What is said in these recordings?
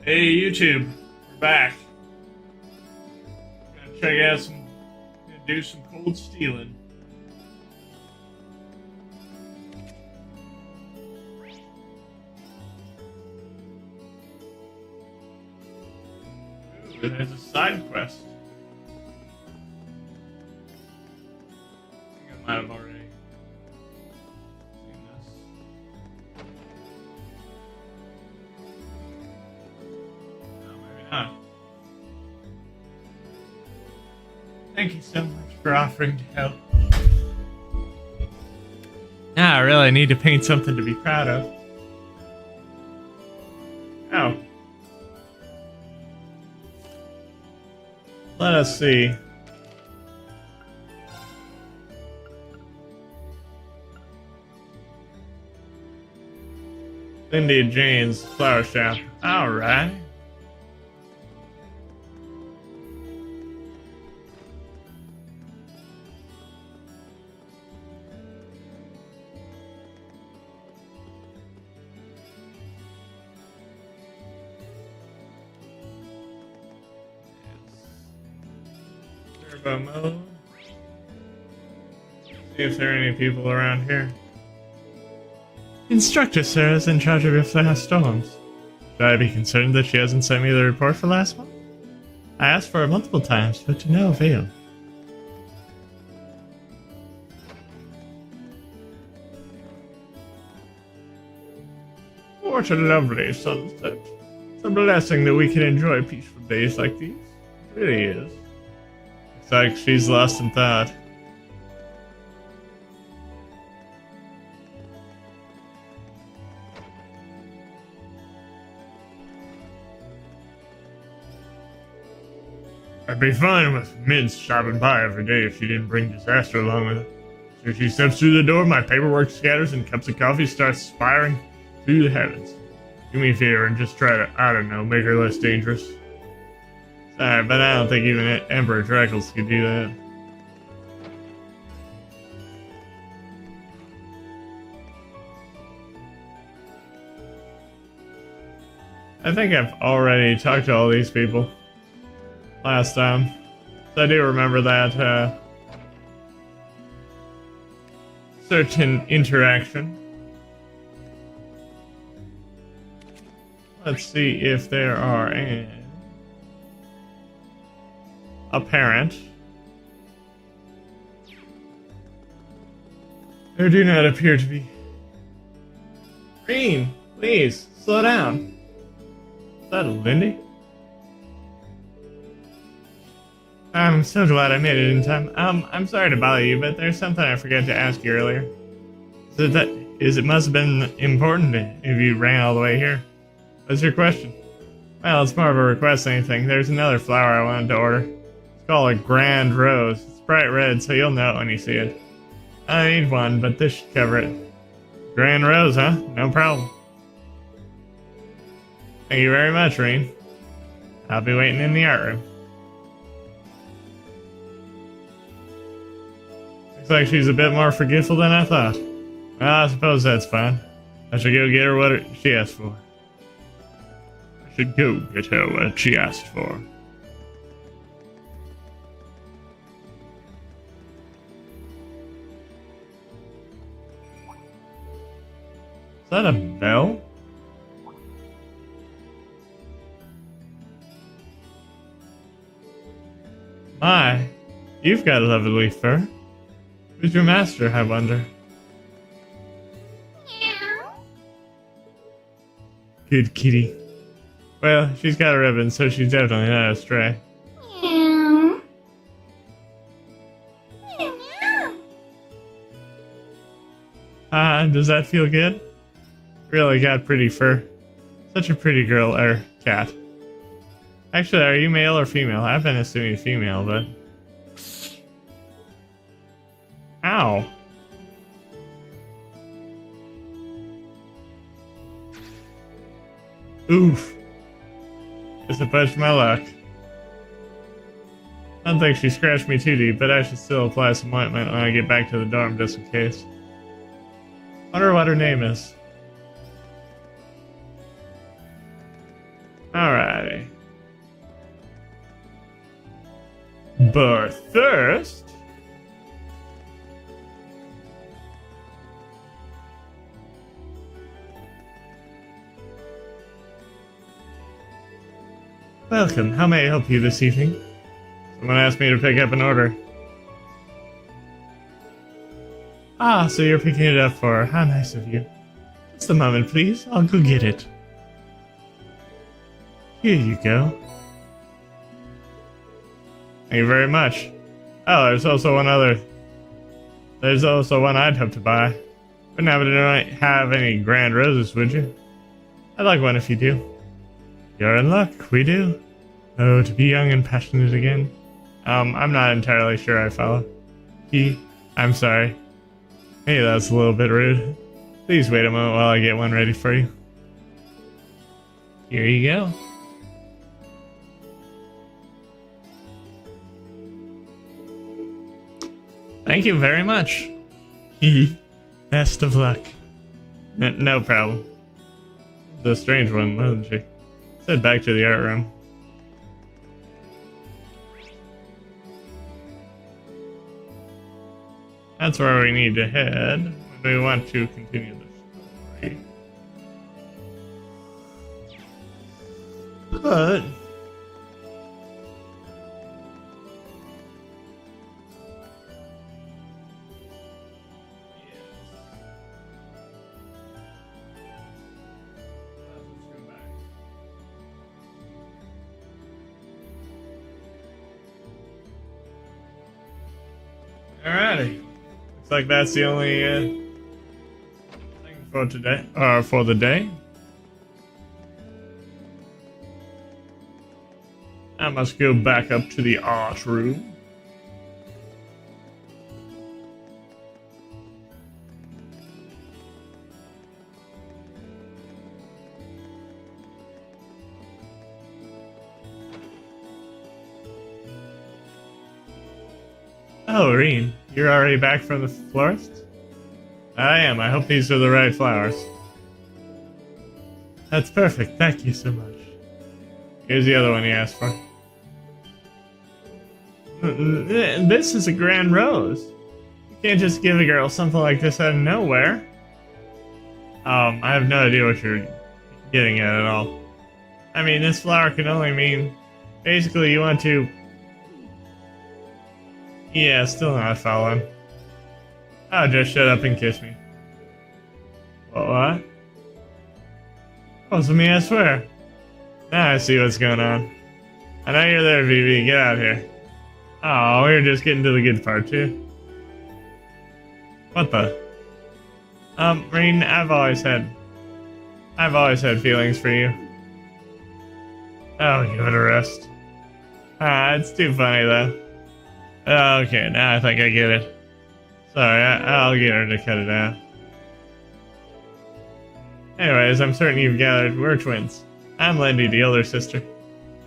Hey YouTube, we're back. Gonna check out gonna do some cold stealing. Ooh, there's a side quest. I think I might have already seen this. No, maybe not. Thank you so much for offering to help. Now I really need to paint something to be proud of. Oh. Let us see. Lindy Jane's flower shop. Alright. Turbo mode. See if there are any people around here. Instructor Sarah is in charge of your flash storms. Should I be concerned that she hasn't sent me the report for last month? I asked for it multiple times, but to no avail. What a lovely sunset. It's a blessing that we can enjoy peaceful days like these. It really is. Looks like she's lost in thought. I'd be fine with Mince stopping by every day if she didn't bring disaster along with her. So she steps through the door, my paperwork scatters, and cups of coffee start spiraling through the heavens. Do me a favor and just try to, I don't know, make her less dangerous. Sorry, but I don't think even Emperor Dreckles could do that. I think I've already talked to all these people last time. So I do remember that certain interaction. Let's see if there are any. A parent. There do not appear to be. Green, please, slow down. Is that Lindy? I'm so glad I made it in time. I'm sorry to bother you, but there's something I forgot to ask you earlier. It must have been important if you ran all the way here. What's your question? Well, it's more of a request than anything. There's another flower I wanted to order. It's called a Grand Rose. It's bright red, so you'll know it when you see it. I need one, but this should cover it. Grand Rose, huh? No problem. Thank you very much, Reen. I'll be waiting in the art room. Looks like she's a bit more forgetful than I thought. Well, I suppose that's fine. I should go get her what she asked for. I should go get her what she asked for. Is that a bell? My, you've got a lovely fur. Who's your master, I wonder? Good kitty. Well, she's got a ribbon, so she's definitely not a stray. Does that feel good? Really got pretty fur. Such a pretty girl, or cat. Actually, are you male or female? I've been assuming female, but... Ow. Oof. Just a push my luck. I don't think she scratched me too deep, but I should still apply some ointment when I get back to the dorm just in case. Wonder what her name is. Alrighty. But first... Welcome, how may I help you this evening? Someone asked me to pick up an order. Ah, so you're picking it up for her. How nice of you. Just a moment, please. I'll go get it. Here you go. Thank you very much. Oh, there's also one other. There's also one I'd hope to buy. Wouldn't happen to have any grand roses, would you? I'd like one if you do. You're in luck, we do. Oh, to be young and passionate again. I'm not entirely sure I follow. I'm sorry. Hey, that's a little bit rude. Please wait a moment while I get one ready for you. Here you go. Thank you very much. Best of luck. No problem. The strange one, wasn't she? Head back to the art room. That's where we need to head when we want to continue the story. But alrighty. Looks like that's the only thing for today, or for the day. I must go back up to the art room. Oh, Reen, you're already back from the florist? I am. I hope these are the right flowers. That's perfect. Thank you so much. Here's the other one you asked for. This is a grand rose. You can't just give a girl something like this out of nowhere. I have no idea what you're getting at all. I mean, this flower can only mean... Basically, you want to... Yeah, still not following. Oh, just shut up and kiss me. What? Oh, it's me, I swear. Now I see what's going on. I know you're there, Vivi. Get out here. Oh, we were just getting to the good part, too. What the? Reen, I've always had feelings for you. Oh, give it a rest. It's too funny, though. Okay, now I think I get it. Sorry, I'll get her to cut it out. Anyways, I'm certain you've gathered we're twins. I'm Lindy, the older sister.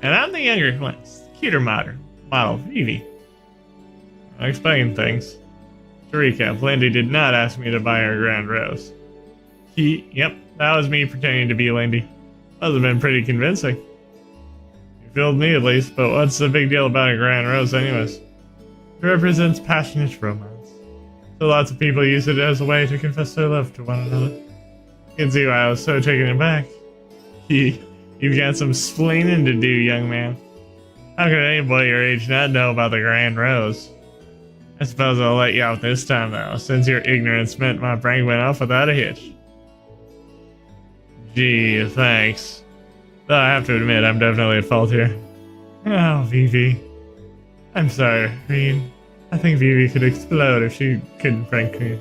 And I'm the younger one, cuter model, Vivi. I'll explain things. To recap, Lindy did not ask me to buy her grand rose. Yep, that was me pretending to be Lindy. Must have been pretty convincing. You fooled me at least, but what's the big deal about a grand rose anyways? It represents passionate romance. So lots of people use it as a way to confess their love to one another. You can see why I was so taken aback. You've got some splaining to do, young man. How could any boy your age not know about the grand rose? I suppose I'll let you out this time, though, since your ignorance meant my prank went off without a hitch. Gee, thanks. Though I have to admit, I'm definitely at fault here. Oh, Vivi. I'm sorry, Reen. I think Vivi could explode if she couldn't prank me.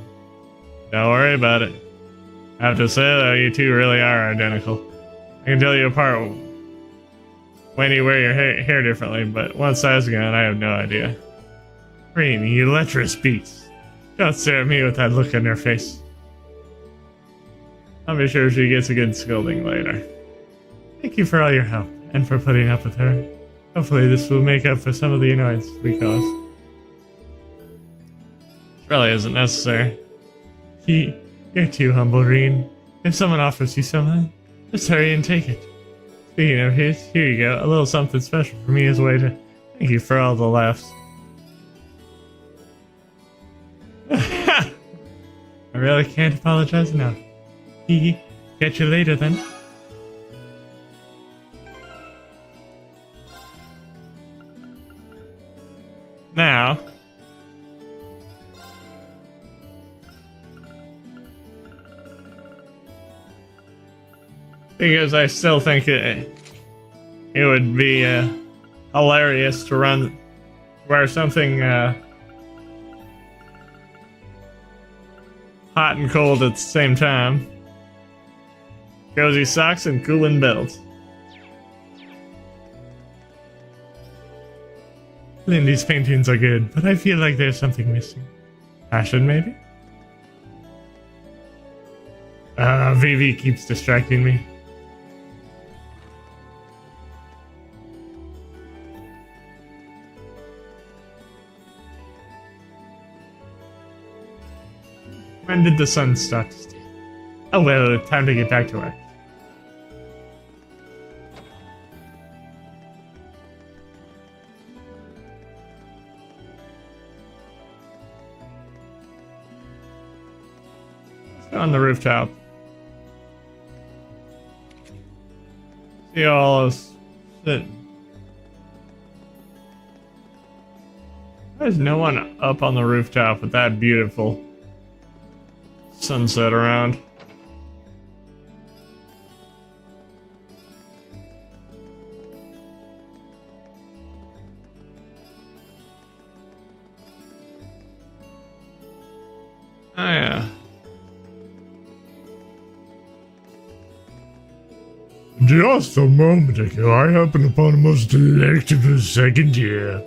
Don't worry about it. I have to say, though, you two really are identical. I can tell you apart when you wear your hair differently, but one size ago, I have no idea. Reen, you lecherous beast. Don't stare at me with that look on your face. I'll be sure she gets a good scolding later. Thank you for all your help, and for putting up with her. Hopefully this will make up for some of the annoyance we caused. It really isn't necessary. You're too humble, Reen. If someone offers you something, just hurry and take it. Speaking of his, here you go. A little something special for me as a way to thank you for all the laughs. I really can't apologize enough. Catch you later then. Now, because I still think it would be hilarious to wear something hot and cold at the same time. Cozy socks and cooling belts. Lindy's paintings are good, but I feel like there's something missing. Passion, maybe? Vivi keeps distracting me. When did the sun start to steal? Oh well, time to get back to work. Let's go on the rooftop. See all us sitting. There's no one up on the rooftop with that beautiful sunset around. Oh yeah. Just a moment ago, I happened upon a most delectable second year.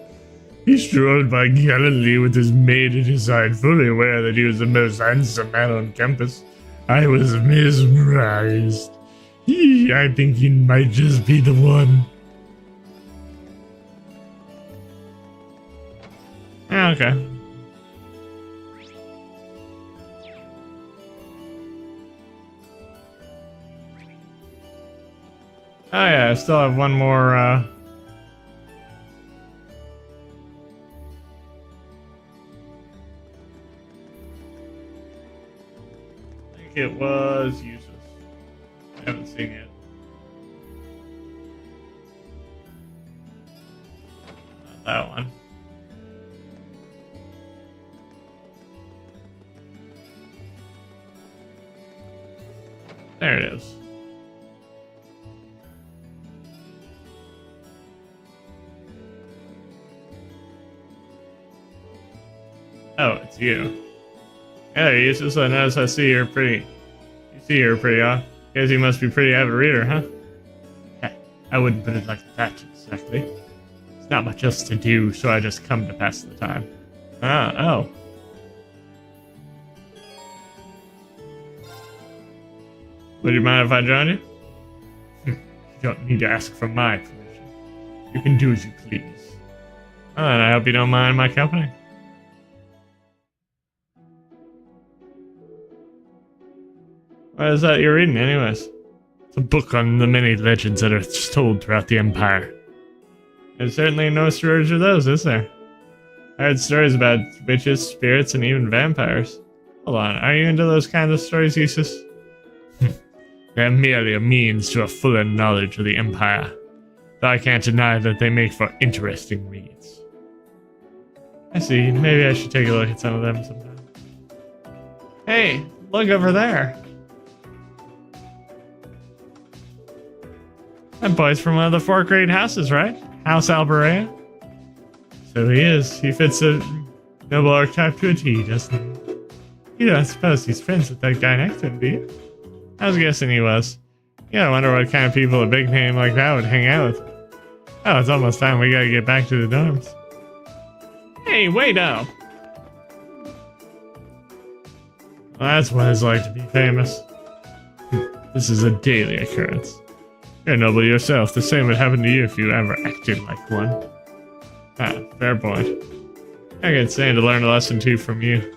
He strolled by gallantly with his maid at his side, fully aware that he was the most handsome man on campus. I was mesmerized. I think he might just be the one. Okay. Oh yeah, I still have one more, I think it was useless. I haven't seen it. Not that one. There it is. Oh, it's you. Yeah, Eustace, I notice I see you're pretty. You see you're pretty off. Guess you must be a pretty avid reader, huh? I wouldn't put it like that exactly. There's not much else to do, so I just come to pass the time. Oh. Would you mind if I join you? You don't need to ask for my permission. You can do as you please. Oh, and I hope you don't mind my company. What is that you're reading, anyways? It's a book on the many legends that are told throughout the Empire. There's certainly no shortage of those, is there? I heard stories about witches, spirits, and even vampires. Hold on, are you into those kinds of stories, Eustace? They're merely a means to a fuller knowledge of the Empire, though I can't deny that they make for interesting reads. I see, maybe I should take a look at some of them sometime. Hey, look over there! That boy's from one of the 4 great houses, right? House Alberea? So he is. He fits a noble archetype to a T, doesn't he? You don't suppose he's friends with that guy next to him, do you? I was guessing he was. Yeah, I wonder what kind of people a big name like that would hang out with. Oh, it's almost time we gotta get back to the dorms. Hey, wait up! Well, that's what it's like to be famous. This is a daily occurrence. You're noble yourself. The same would happen to you if you ever acted like one. Ah, fair point. I can stand to learn a lesson too from you.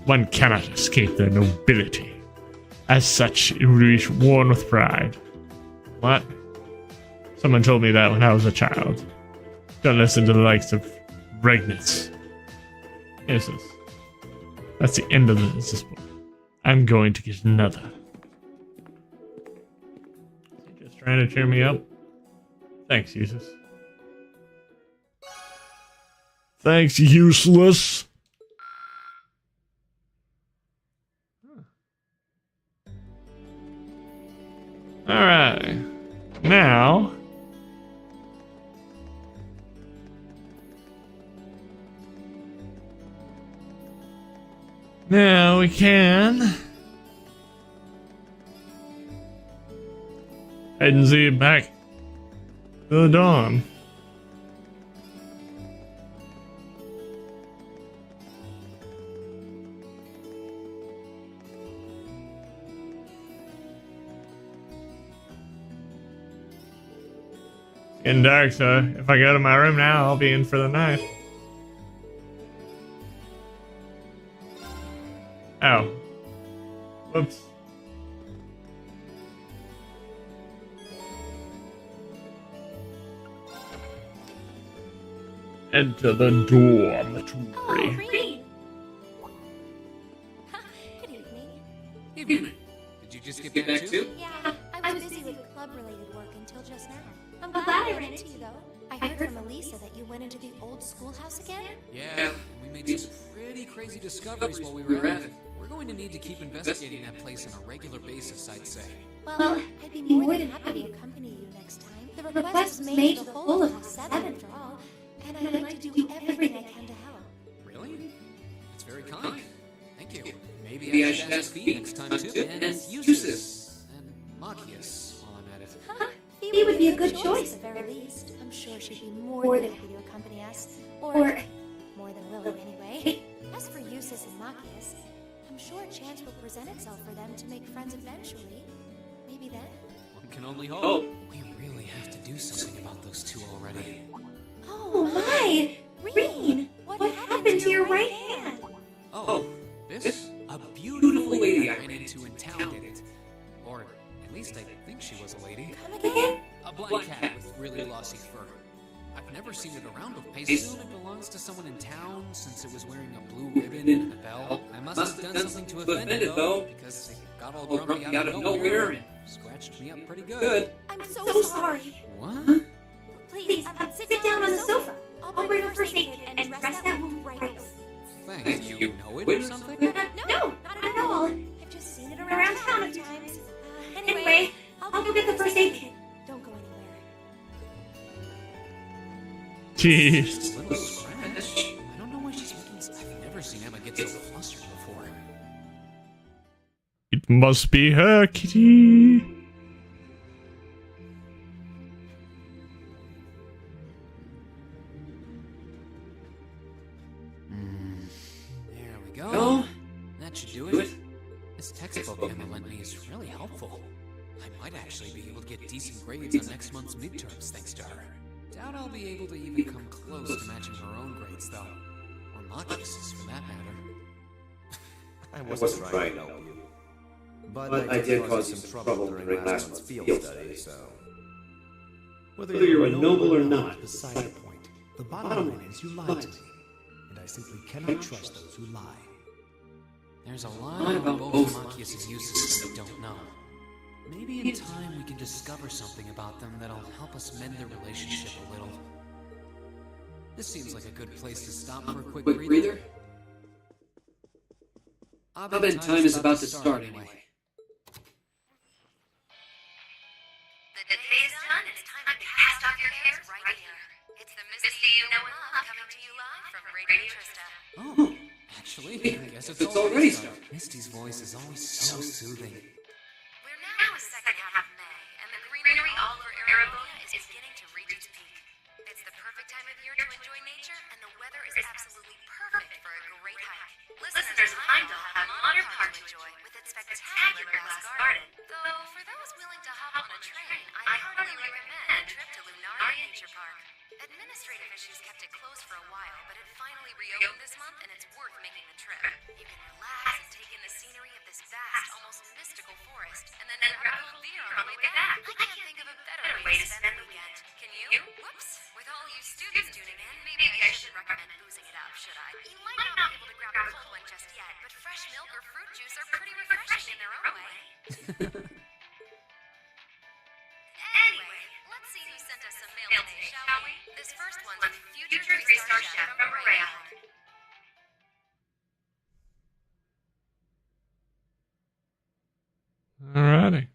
One cannot escape their nobility. As such, it would be worn with pride. What? Someone told me that when I was a child. Don't listen to the likes of Regnitz. Yes, that's the end of this book. I'm going to get another. Is he just trying to cheer me up? Thanks, Useless. Thanks, useless. Alright. Now. Now we can head and see it back to the dawn. Getting dark, so if I go to my room now, I'll be in for the night. Oh. Whoops. Enter the dormitory. Oh, Reed. Good evening. Evening. Did you just get back too? Yeah, I was busy with club-related work until just now. I'm glad I ran into you, though. I heard from Elisa that you went into the old schoolhouse again? Yeah, we made some pretty crazy discoveries while we were at it. We're going to need to keep investigating that place on a regular basis, I'd say. Well, I'd be more than happy to accompany you next time. The request was made to the whole of Class 7, after all, and I'd like to do everything I can to help. Really? That's very kind. Thank you. Maybe I should ask Fee next time too. And Eustace. And Machias while I'm at it. Huh? Fee would be a good choice, at the very least. I'm sure she'd be more than happy to accompany us. Or more than willing, anyway. As for Eustace and Machias, I'm sure a chance will present itself for them to make friends eventually. Maybe then. One can only hope. We really have to do something about those two already. Oh my! Reen! What happened to your right hand? Oh, this? A beautiful lady I ran into in town did it. Or at least I think she was a lady. Come again? A black cat with really glossy fur. I've never seen it around with I assume it belongs to someone in town since it was wearing a blue ribbon and a bell. I must have done something to offend it though, because it got all grumpy out of nowhere and scratched me up pretty good. I'm so sorry. What? Please, sit down on the sofa. I'll bring a first aid kit and dress that wound right up. Thanks. You know it or something? No, not at all. I've just seen it around town a few times. Anyway, I'll go get the first aid kit. Don't go anywhere. Jeez. A little scratch. I don't know why she's making. I've never seen Emma get so flustered before. It must be her, kitty. There we go. That should do it. This textbook Emma lent me is really helpful. I might actually be able to get decent grades on next month's midterms thanks to her. Doubt I'll be able to even come close to matching her own grades, though. Or Machias's, for that matter. I wasn't trying to help you. But I did cause you some trouble during last month's field study, so... Whether you're a noble or not, beside the point. The bottom line is you lied to me, and I simply cannot trust those who lie. There's a lot about both Machias and Eustace that we don't know. Maybe in time we can discover something about them that'll help us mend their relationship a little. This seems like a good place to stop for a quick breather. Abed time is about to start anyway. The day is done. It's time to cast off your cares right here. It's the Misty you know and love coming to you live from Radio Trista. Oh, actually, I guess it's already started. Misty's voice is always so soothing. We're now in the second half of May, and the greenery all over Arabona is beginning to reach its peak. It's the perfect time of year to enjoy nature, and the weather is absolutely perfect for a great hike. Listeners of Heimdall have Modern Park to enjoy with its spectacular glass garden. Though, for those willing to hop on a train, I heartily recommend a trip to Lunaria Nature Park. Administrative issues kept it closed for a while, but it finally reopened this month, and it's worth making the trip. You can relax and take in the scenery of this vast, almost mystical forest, and then grab a cold beer on the way back. I can't think of a better way to spend the weekend. Can you? Whoops. With all you students tuning in, maybe I should recommend boozing it up, should I? You might not be able to grab a cold one just yet, but fresh milk or fruit juice are pretty refreshing in their own way. Anyway, let's see who sent us some mail today, shall we? This first one's with future 3-star chef from Maria. Alrighty.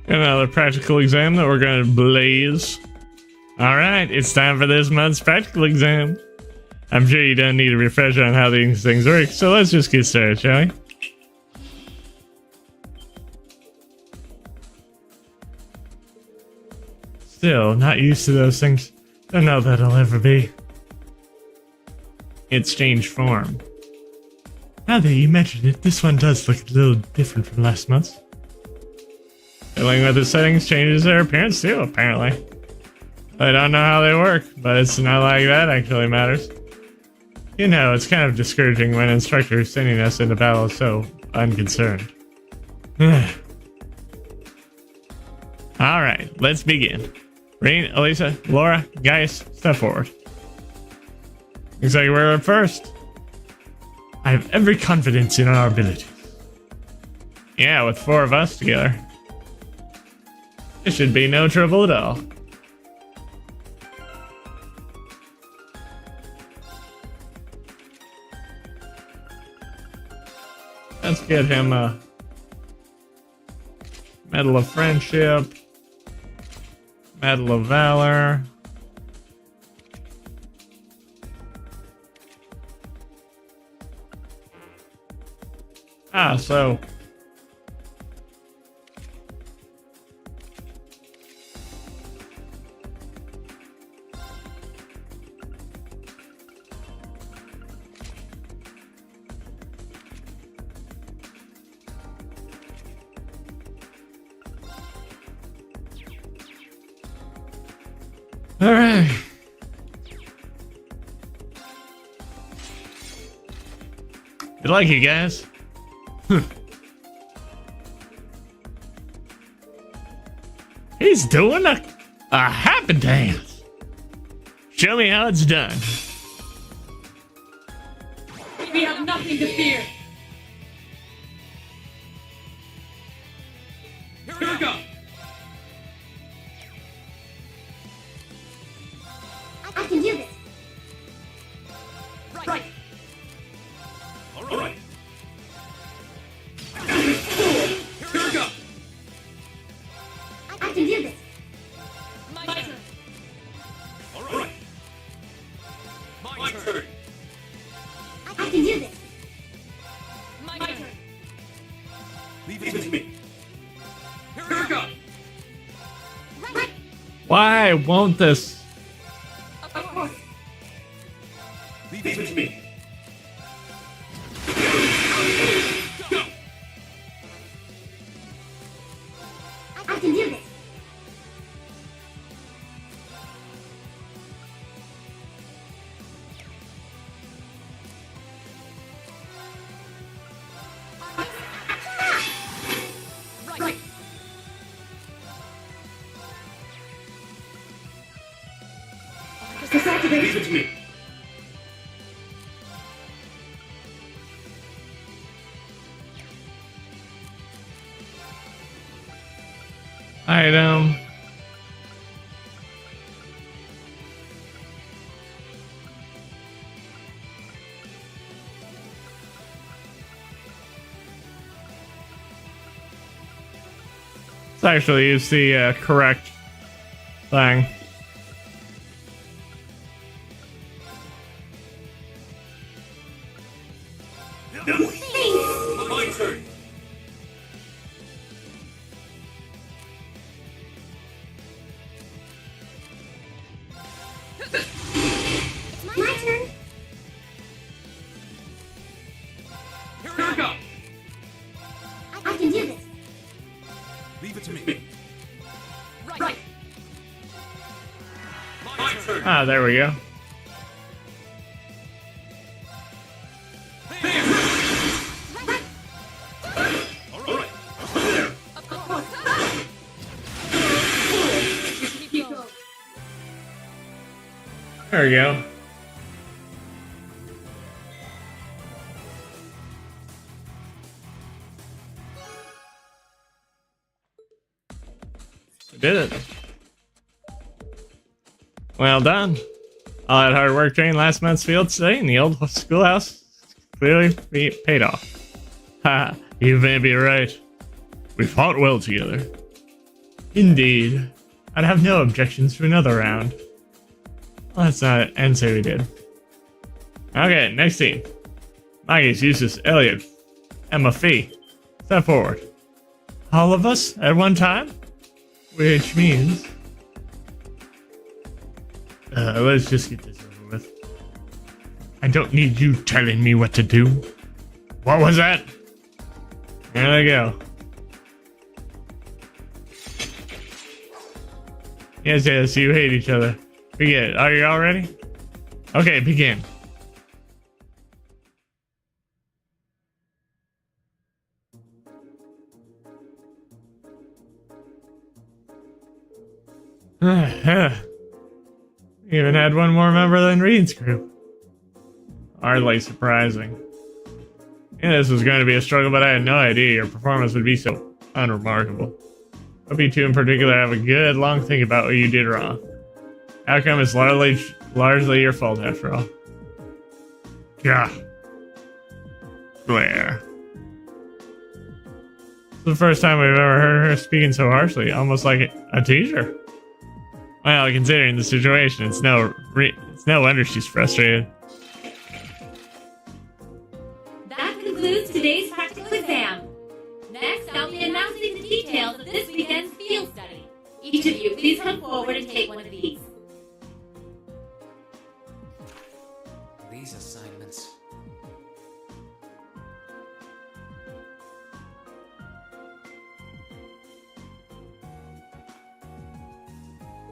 Got another practical exam that we're going to blaze. Alright, it's time for this month's practical exam. I'm sure you don't need a refresher on how these things work, so let's just get started, shall we? Still, not used to those things. Don't know that I'll ever be. It's changed form. Now that you mentioned it, this one does look a little different from last month's. Fiddling with the settings changes their appearance too, apparently. I don't know how they work, but it's not like that actually matters. You know, it's kind of discouraging when instructors sending us into battle so unconcerned. Alright, let's begin. Rain, Elisa, Laura, Gaius, step forward. Looks like we're up first. I have every confidence in our abilities. Yeah, with 4 of us together. It should be no trouble at all. Let's get him a Medal of Friendship, Medal of Valor. So all right. Good luck, you guys. He's doing a happy dance. Show me how it's done. We have nothing to fear. Here we go. I can do this. Right. All right. Here we go. I can do this. My turn. All right. My turn. I can do this. My turn. Leave it to me. Here we go. Why won't this? Of course. Leave it to me. Go. I can do this. Right. Just activate. Leave it to me. Item. Let's actually use the correct thing. My turn. My turn. Here we go. I can do this. Leave it to me. Right. Ah, there we go. There we go. We did it. Well done. All that hard work during last month's field study in the old schoolhouse clearly paid off. Ha, you may be right. We fought well together. Indeed. I'd have no objections to another round. Well, that's not it. And say we did. Okay, next team. Maggie's Eustace, Elliot, Emma Fee. Step forward. All of us at one time? Which means... let's just get this over with. I don't need you telling me what to do. What was that? There they go. Yes, you hate each other. Begin. Are you all ready? Okay, begin. Even had one more member than Reed's group. Hardly surprising. Yeah, this was going to be a struggle, but I had no idea your performance would be so unremarkable. Hope you two in particular have a good long think about what you did wrong. Outcome is largely your fault after all. Yeah. Blair. It's the first time we've ever heard her speaking so harshly, almost like a teacher. Well, considering the situation, it's no wonder she's frustrated. That concludes today's practical exam. Next, I'll be announcing the details of this weekend's field study. Each of you, please come forward and take one of these. These assignments.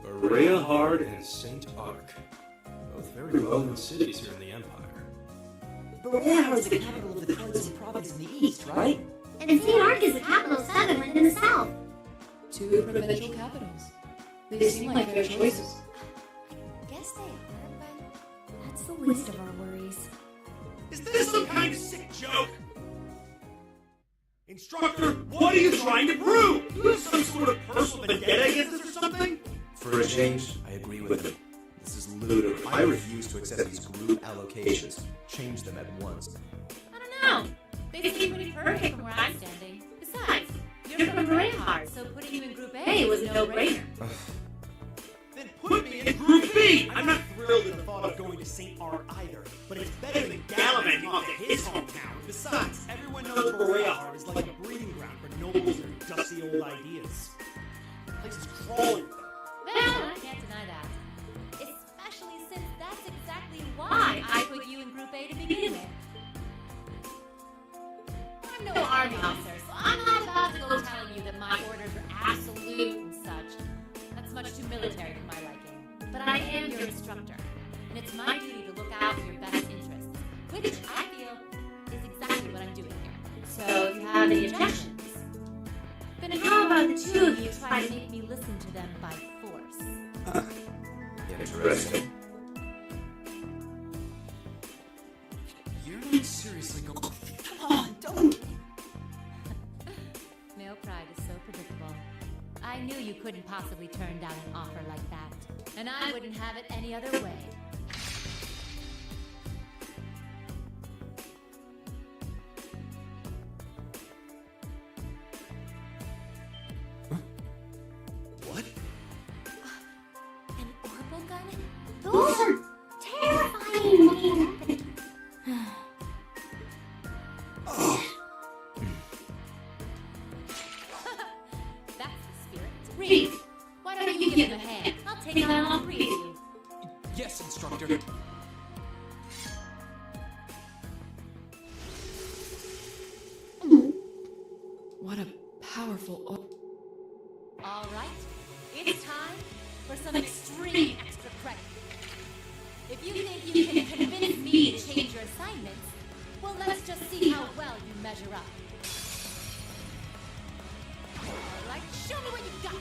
Berea Hard and St. Arc. Both very well-known cities here in the Empire. Berea is the capital of the Carlton province in the east, right? And St. Arc is the capital of Sutherland in the south. Two provincial capitals. They seem like fair choices. I guess they are, but that's the least of our worries. Is this some kind of sick joke? Instructor, what are you trying to prove? You have some sort of personal vendetta against us or something? For a change, I agree with him. This is ludicrous. I refuse to accept these group allocations. Change them at once. I don't know. They seem pretty perfect from where I'm standing. Besides, you're from Berea, so putting you in Group A was a no-brainer. Then put me in Group B! I'm not thrilled at the thought of going to St. Arc either, but it's better than gallivanting off to his hometown. Besides, everyone knows Berea is like a breeding ground for nobles and their dusty old ideas. The place is crawling. Well, I can't deny that. Especially since that's exactly why I put you in Group A to begin with. I'm no army officer, so I'm not about to go telling you that my orders are absolute and such. That's much too military for my liking. But I am your instructor, and it's my duty to look out for your best interests, which I feel is exactly what I'm doing here. So if you have any objections, then how about the two of you try to make me listen to them by force? Interesting. You're not seriously going. Come on, don't. Male pride is so predictable. I knew you couldn't possibly turn down an offer like that, and I wouldn't have it any other way. What? An orbital gun? Those are terrifying looking weapons. That's the spirit. Reed, why don't you give him a hand? I'll take on all three of you. Yes, instructor. What a powerful. All right, it's time for some extreme extra credit. If you think you can convince me to change your assignments, well, let's just see how well you measure up. Alright, show me what you've got!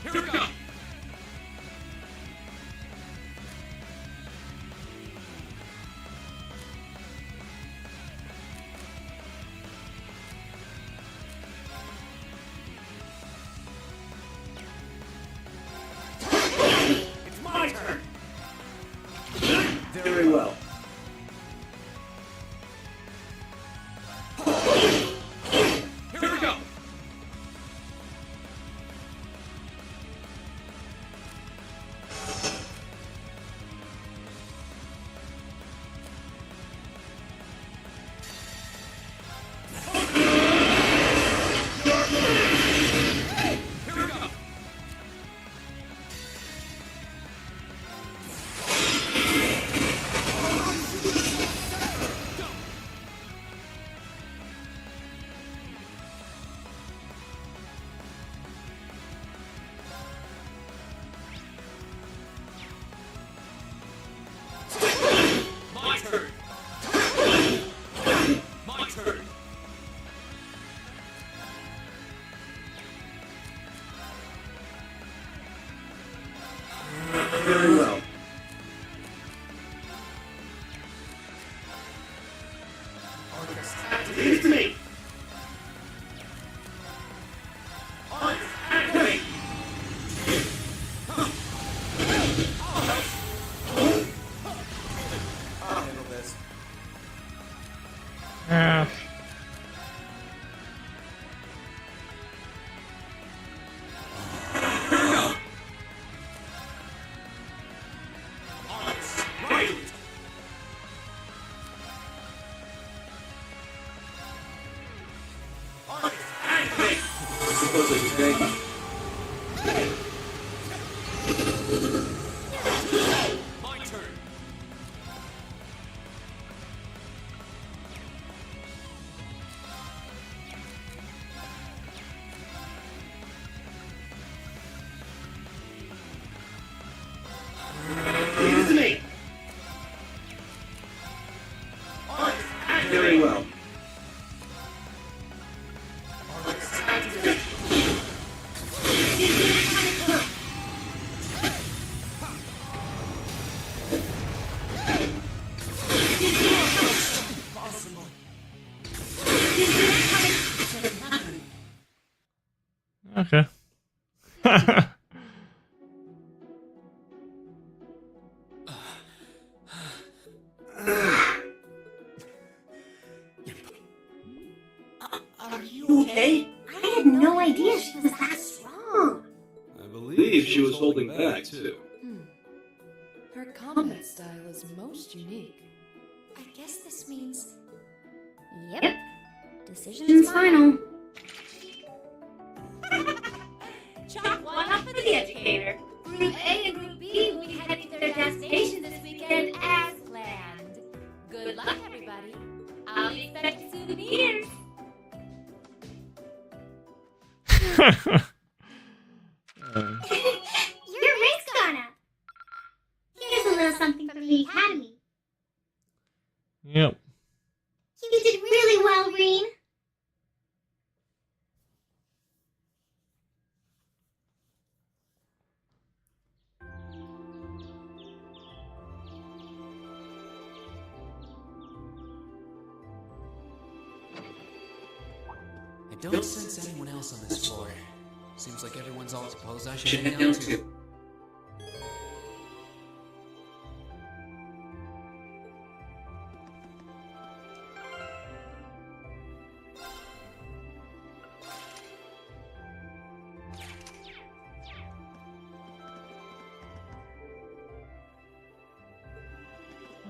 Here we go! It's my turn! Very well. Here we go! Here we go! My turn! My turn! Very well. It's me! Arts, activate! I'll handle this. Ah. Arts, right! Arts, activate! I suppose I could thank you. My turn! It's me! Arts, activate! Very well. Arts, activate! Okay. Are you okay? I had no idea she was that strong. I believe she was holding back, too. Her combat style is most unique. I guess this means... Yep. Decision's final. Chalk one up for the educator. Group A and Group B will be heading to their destination this weekend as planned. Good luck, everybody. I'll be expecting souvenirs. Your rank's gone up. Here's a little something from the Academy. Yep. You did really well, Reen. I don't sense anyone else on this floor. Seems like everyone's all supposed I should head down to.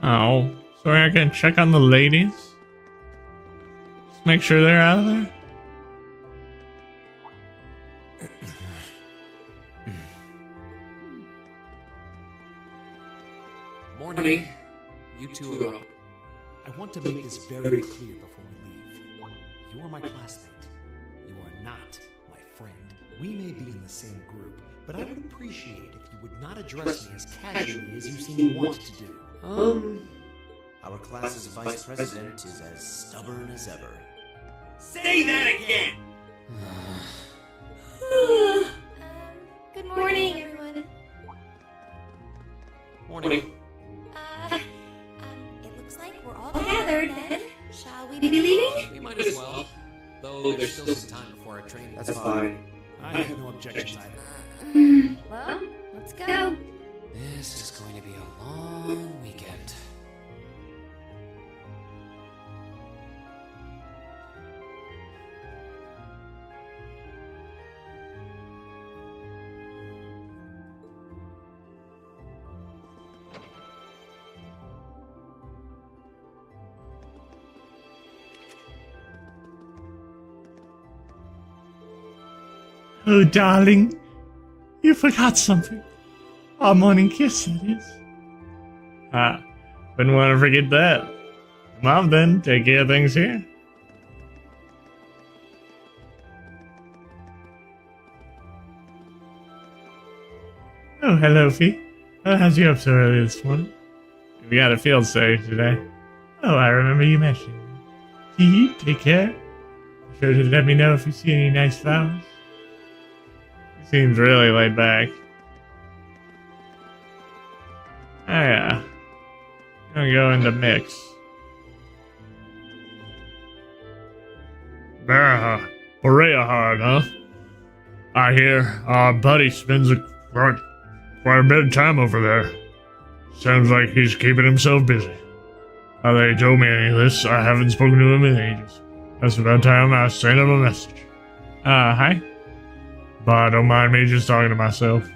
Oh, sorry, I can check on the ladies. Just make sure they're out of there. Morning. You two are up. I want to make this very clear before we leave. You are my classmate. You are not my friend. We may be in the same group, but I would appreciate if you would not address me as casually as you seem to want to do. Our class's vice president is as stubborn as ever. Say that again! Good morning, everyone. Morning. It looks like we're all gathered then. Shall we be leaving? We might as well. Though there's still some time before our training. That's fine. I have no objections either. Well, let's go. This is going to be a long weekend. Oh, darling, you forgot something. Our morning kiss, that is. Ah, wouldn't want to forget that. Mom, then, take care of things here. Oh, hello, Fee. How's you up so early this morning? We got a field study today. Oh, I remember you mentioning that. Fee, take care. Be sure to let me know if you see any nice flowers. Seems really laid back. Oh yeah. I'm gonna go into mix. Berea hard, huh? I hear our buddy spends quite a bit of time over there. Sounds like he's keeping himself busy. Now that he told me any of this, I haven't spoken to him in ages. That's about time I sent him a message. Hi. But don't mind me just talking to myself.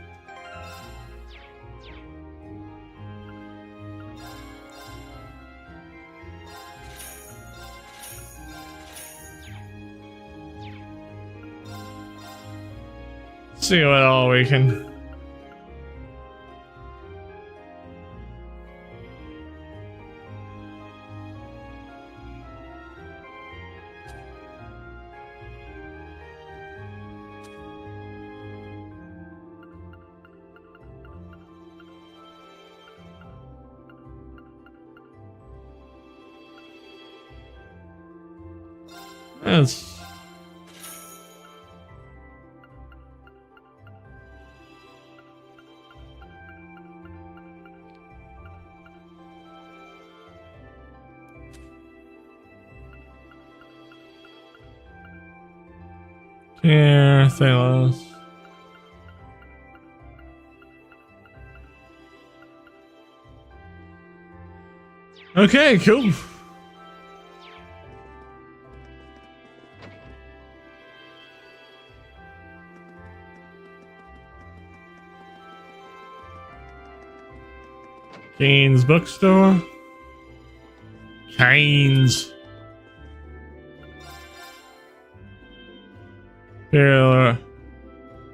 See what all we can. That's yeah, Thalos. Okay, cool. Kane's bookstore. Kane's. Imperial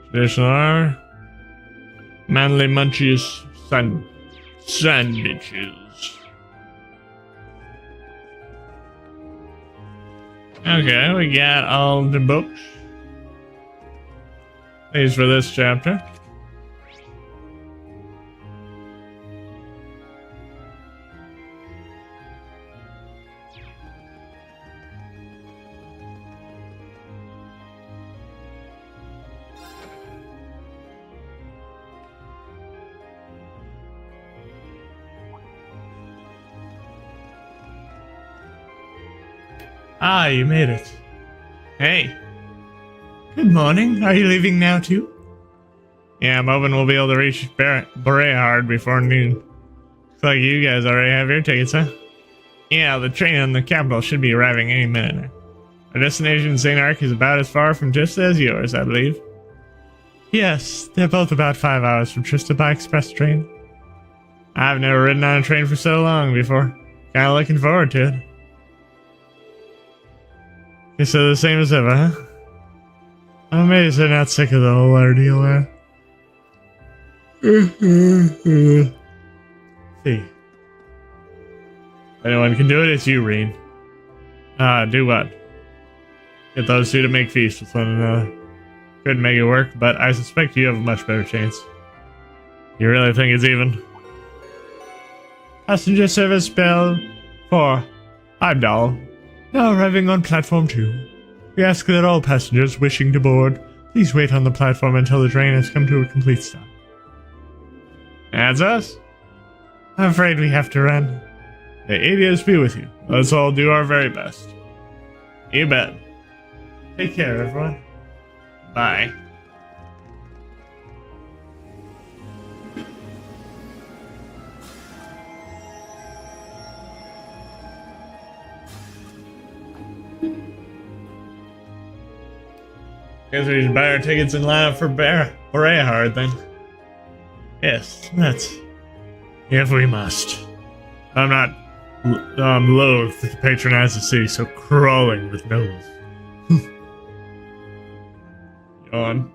traditional armor. Manly munchies sandwiches. Okay, we got all the books. These for this chapter. Ah, you made it. Hey. Good morning. Are you leaving now too? Yeah, I'm hoping we'll be able to reach Berea before noon. Looks like you guys already have your tickets, huh? Yeah, the train in the capital should be arriving any minute now. Our destination, St. Ark, is about as far from Trista as yours, I believe. Yes, they're both about 5 hours from Trista by express train. I've never ridden on a train for so long before. Kinda looking forward to it. Guess they're the same as ever, huh? I'm amazed they're not sick of the whole ordeal there. See. If anyone can do it, it's you, Reen. Do what? Get those two to make feast with one another. Could make it work, but I suspect you have a much better chance. You really think it's even? Passenger service bell for Heimdall. Now arriving on platform 2. We ask that all passengers wishing to board, please wait on the platform until the train has come to a complete stop. That's us. I'm afraid we have to run. The ADS be with you. Let's all do our very best. You bet. Take care, everyone. Bye. Guess we should buy our tickets and line up for Berehard then. Yes, that's... if we must. I'm not loath to patronize the city so crawling with nobles. Yawn.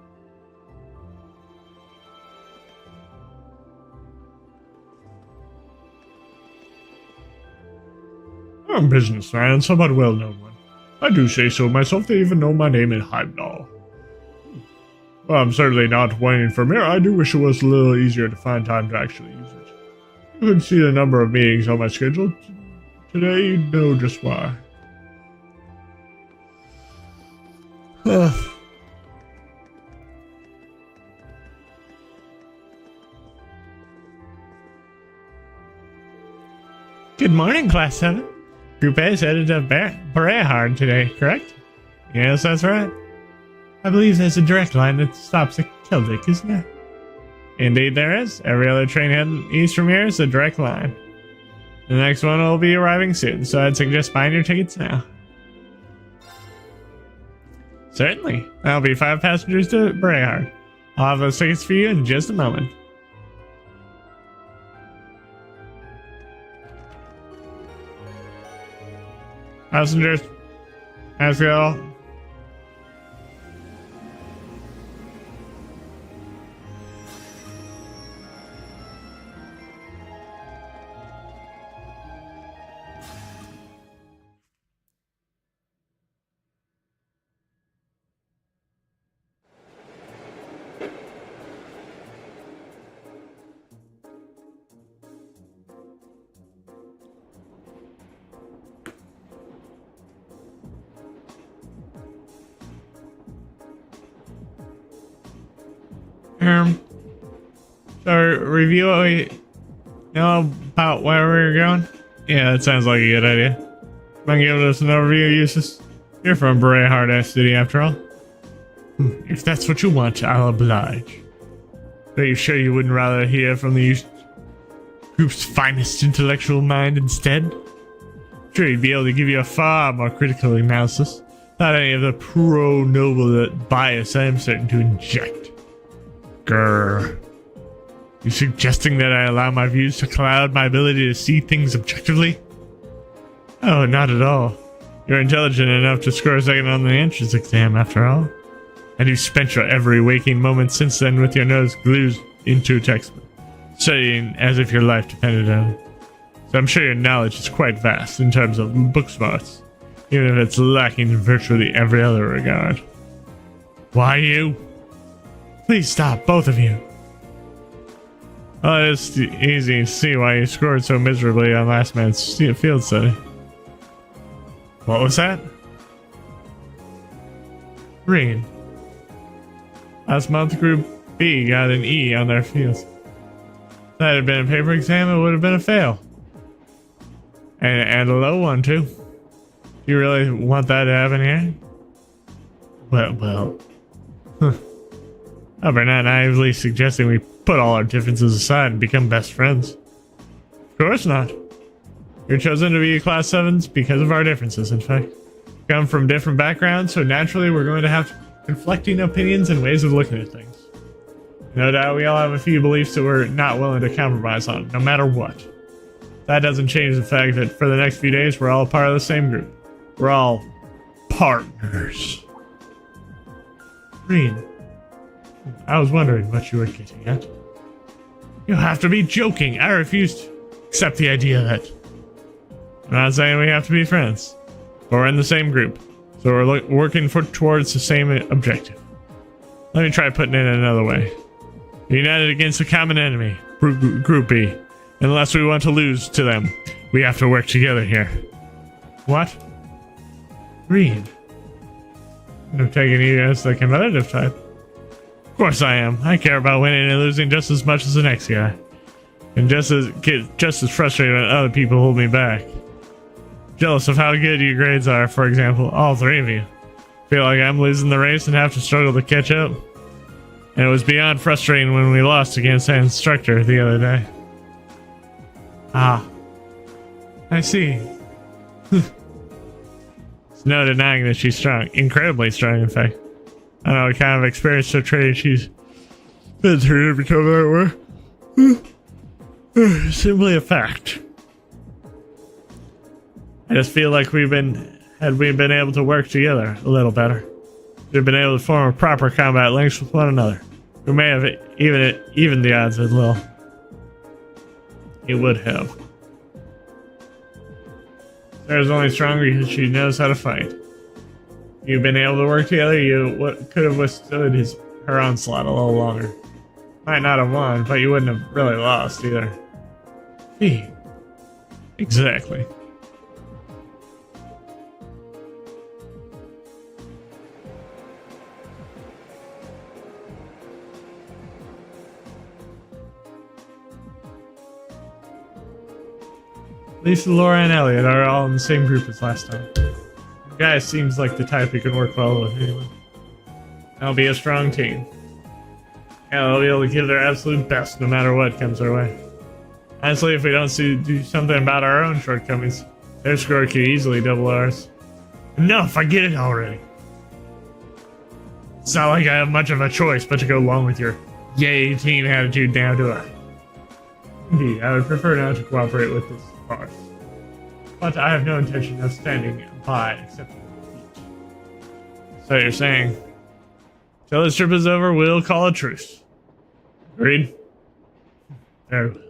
I'm a businessman and somewhat well-known one. I do say so myself, they even know my name in Heimdall. Well, I'm certainly not whining for mere. I do wish it was a little easier to find time to actually use it. You can see the number of meetings on my schedule. Today, you know just why. Good morning, Class 7. Group A is headed to Berehard today, correct? Yes, that's right. I believe there's a direct line that stops at Kelvik, isn't there? Indeed there is. Every other train heading east from here is a direct line. The next one will be arriving soon, so I'd suggest buying your tickets now. Certainly. That'll be 5 passengers to Berehard. I'll have those tickets for you in just a moment. Passengers, let's go. So review what we know about where we're going? Yeah, that sounds like a good idea. Mind giving us an overview, Eustace? You're from Berehard City, after all. If that's what you want, I'll oblige. Are you sure you wouldn't rather hear from the group's finest intellectual mind instead? Sure, he'd be able to give you a far more critical analysis. Not any of the pro-noble bias I am certain to inject. Grrr. You suggesting that I allow my views to cloud my ability to see things objectively? Oh, not at all. You're intelligent enough to score a second on the entrance exam, after all. And you've spent your every waking moment since then with your nose glued into a textbook, studying as if your life depended on it. So I'm sure your knowledge is quite vast in terms of book smarts, even if it's lacking in virtually every other regard. Why you? Please stop, both of you. Well, it's easy to see why you scored so miserably on last man's field study. What was that? Green. Last month, Group B got an E on their fields. If that had been a paper exam, it would have been a fail. And a low one, too. Do you really want that to happen here? Well. We're not naively suggesting we put all our differences aside and become best friends. Of course not. You're chosen to be Class 7s because of our differences, in fact. We come from different backgrounds, so naturally we're going to have conflicting opinions and ways of looking at things. No doubt we all have a few beliefs that we're not willing to compromise on, no matter what. That doesn't change the fact that for the next few days we're all part of the same group. We're all partners. Green. I was wondering what you were getting at. You have to be joking. I refuse to accept the idea that... I'm not saying we have to be friends. But we're in the same group. So we're working towards the same objective. Let me try putting it another way. United against a common enemy. Group B. Unless we want to lose to them, we have to work together here. What? Green. I'm taking you as the competitive type. Of course I am. I care about winning and losing just as much as the next guy. And get just as frustrated when other people hold me back. Jealous of how good your grades are, for example, all three of you. Feel like I'm losing the race and have to struggle to catch up. And it was beyond frustrating when we lost against that instructor the other day. Ah. I see. There's no denying that she's strong. Incredibly strong, in fact. I don't know what kind of experience or training she's been through to become that way. Simply a fact. I just feel like had we been able to work together a little better, we'd have been able to form a proper combat links with one another. We may have even the odds a little. It would have. Sarah's only stronger because she knows how to fight. You've been able to work together, you could have withstood her onslaught a little longer. Might not have won, but you wouldn't have really lost either. Exactly. Lisa, Laura, and Elliot are all in the same group as last time. The guy seems like the type who can work well with anyone. They'll be a strong team. Yeah, they'll be able to give their absolute best no matter what comes our way. Honestly, if we don't do something about our own shortcomings, their score could easily double ours. Enough, I get it already. It's not like I have much of a choice but to go along with your yay team attitude now, do I? Indeed, I would prefer not to cooperate with this farce. But I have no intention of standing by accepting defeat. So you're saying, till this trip is over, we'll call a truce. Agreed? Very well.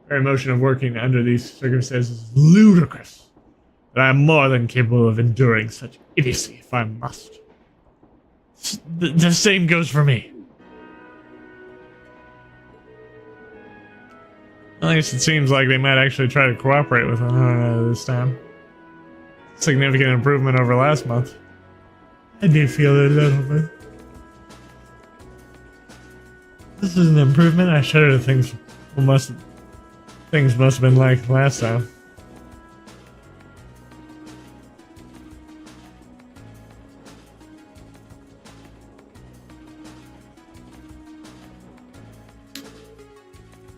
Very motion of working under these circumstances is ludicrous. But I am more than capable of enduring such idiocy if I must. The same goes for me. At least it seems like they might actually try to cooperate with one another this time. Significant improvement over last month. I do feel it a little bit. This is an improvement. I shudder to things must have been like last time.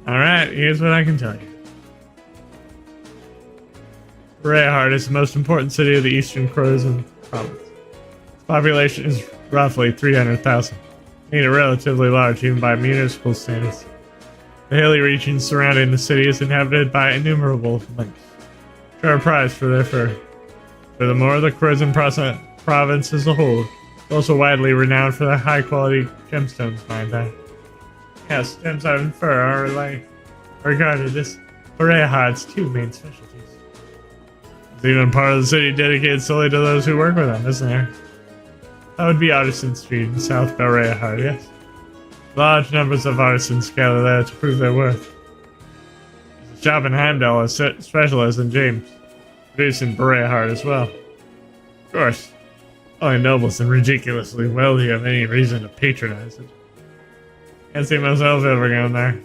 Alright, here's what I can tell you. Rayhard is the most important city of the Eastern Crozen province. Its population is roughly 300,000, making it relatively large even by municipal standards. The hilly region surrounding the city is inhabited by innumerable lynx, which are prized for their fur. Furthermore, the Crozen province as a whole is also widely renowned for their high-quality gemstones mined there. Yes, gems and fur are regarded as Rayhard's two main specialties. There's even part of the city dedicated solely to those who work with them, isn't there? That would be Artisan Street in South Rayhard, yes. Large numbers of artisans gather there to prove their worth. There's a shop in Heimdall that specializes in gems, produced in Rayhard as well. Of course, only nobles and ridiculously wealthy have any reason to patronize it. Can't see myself ever going there.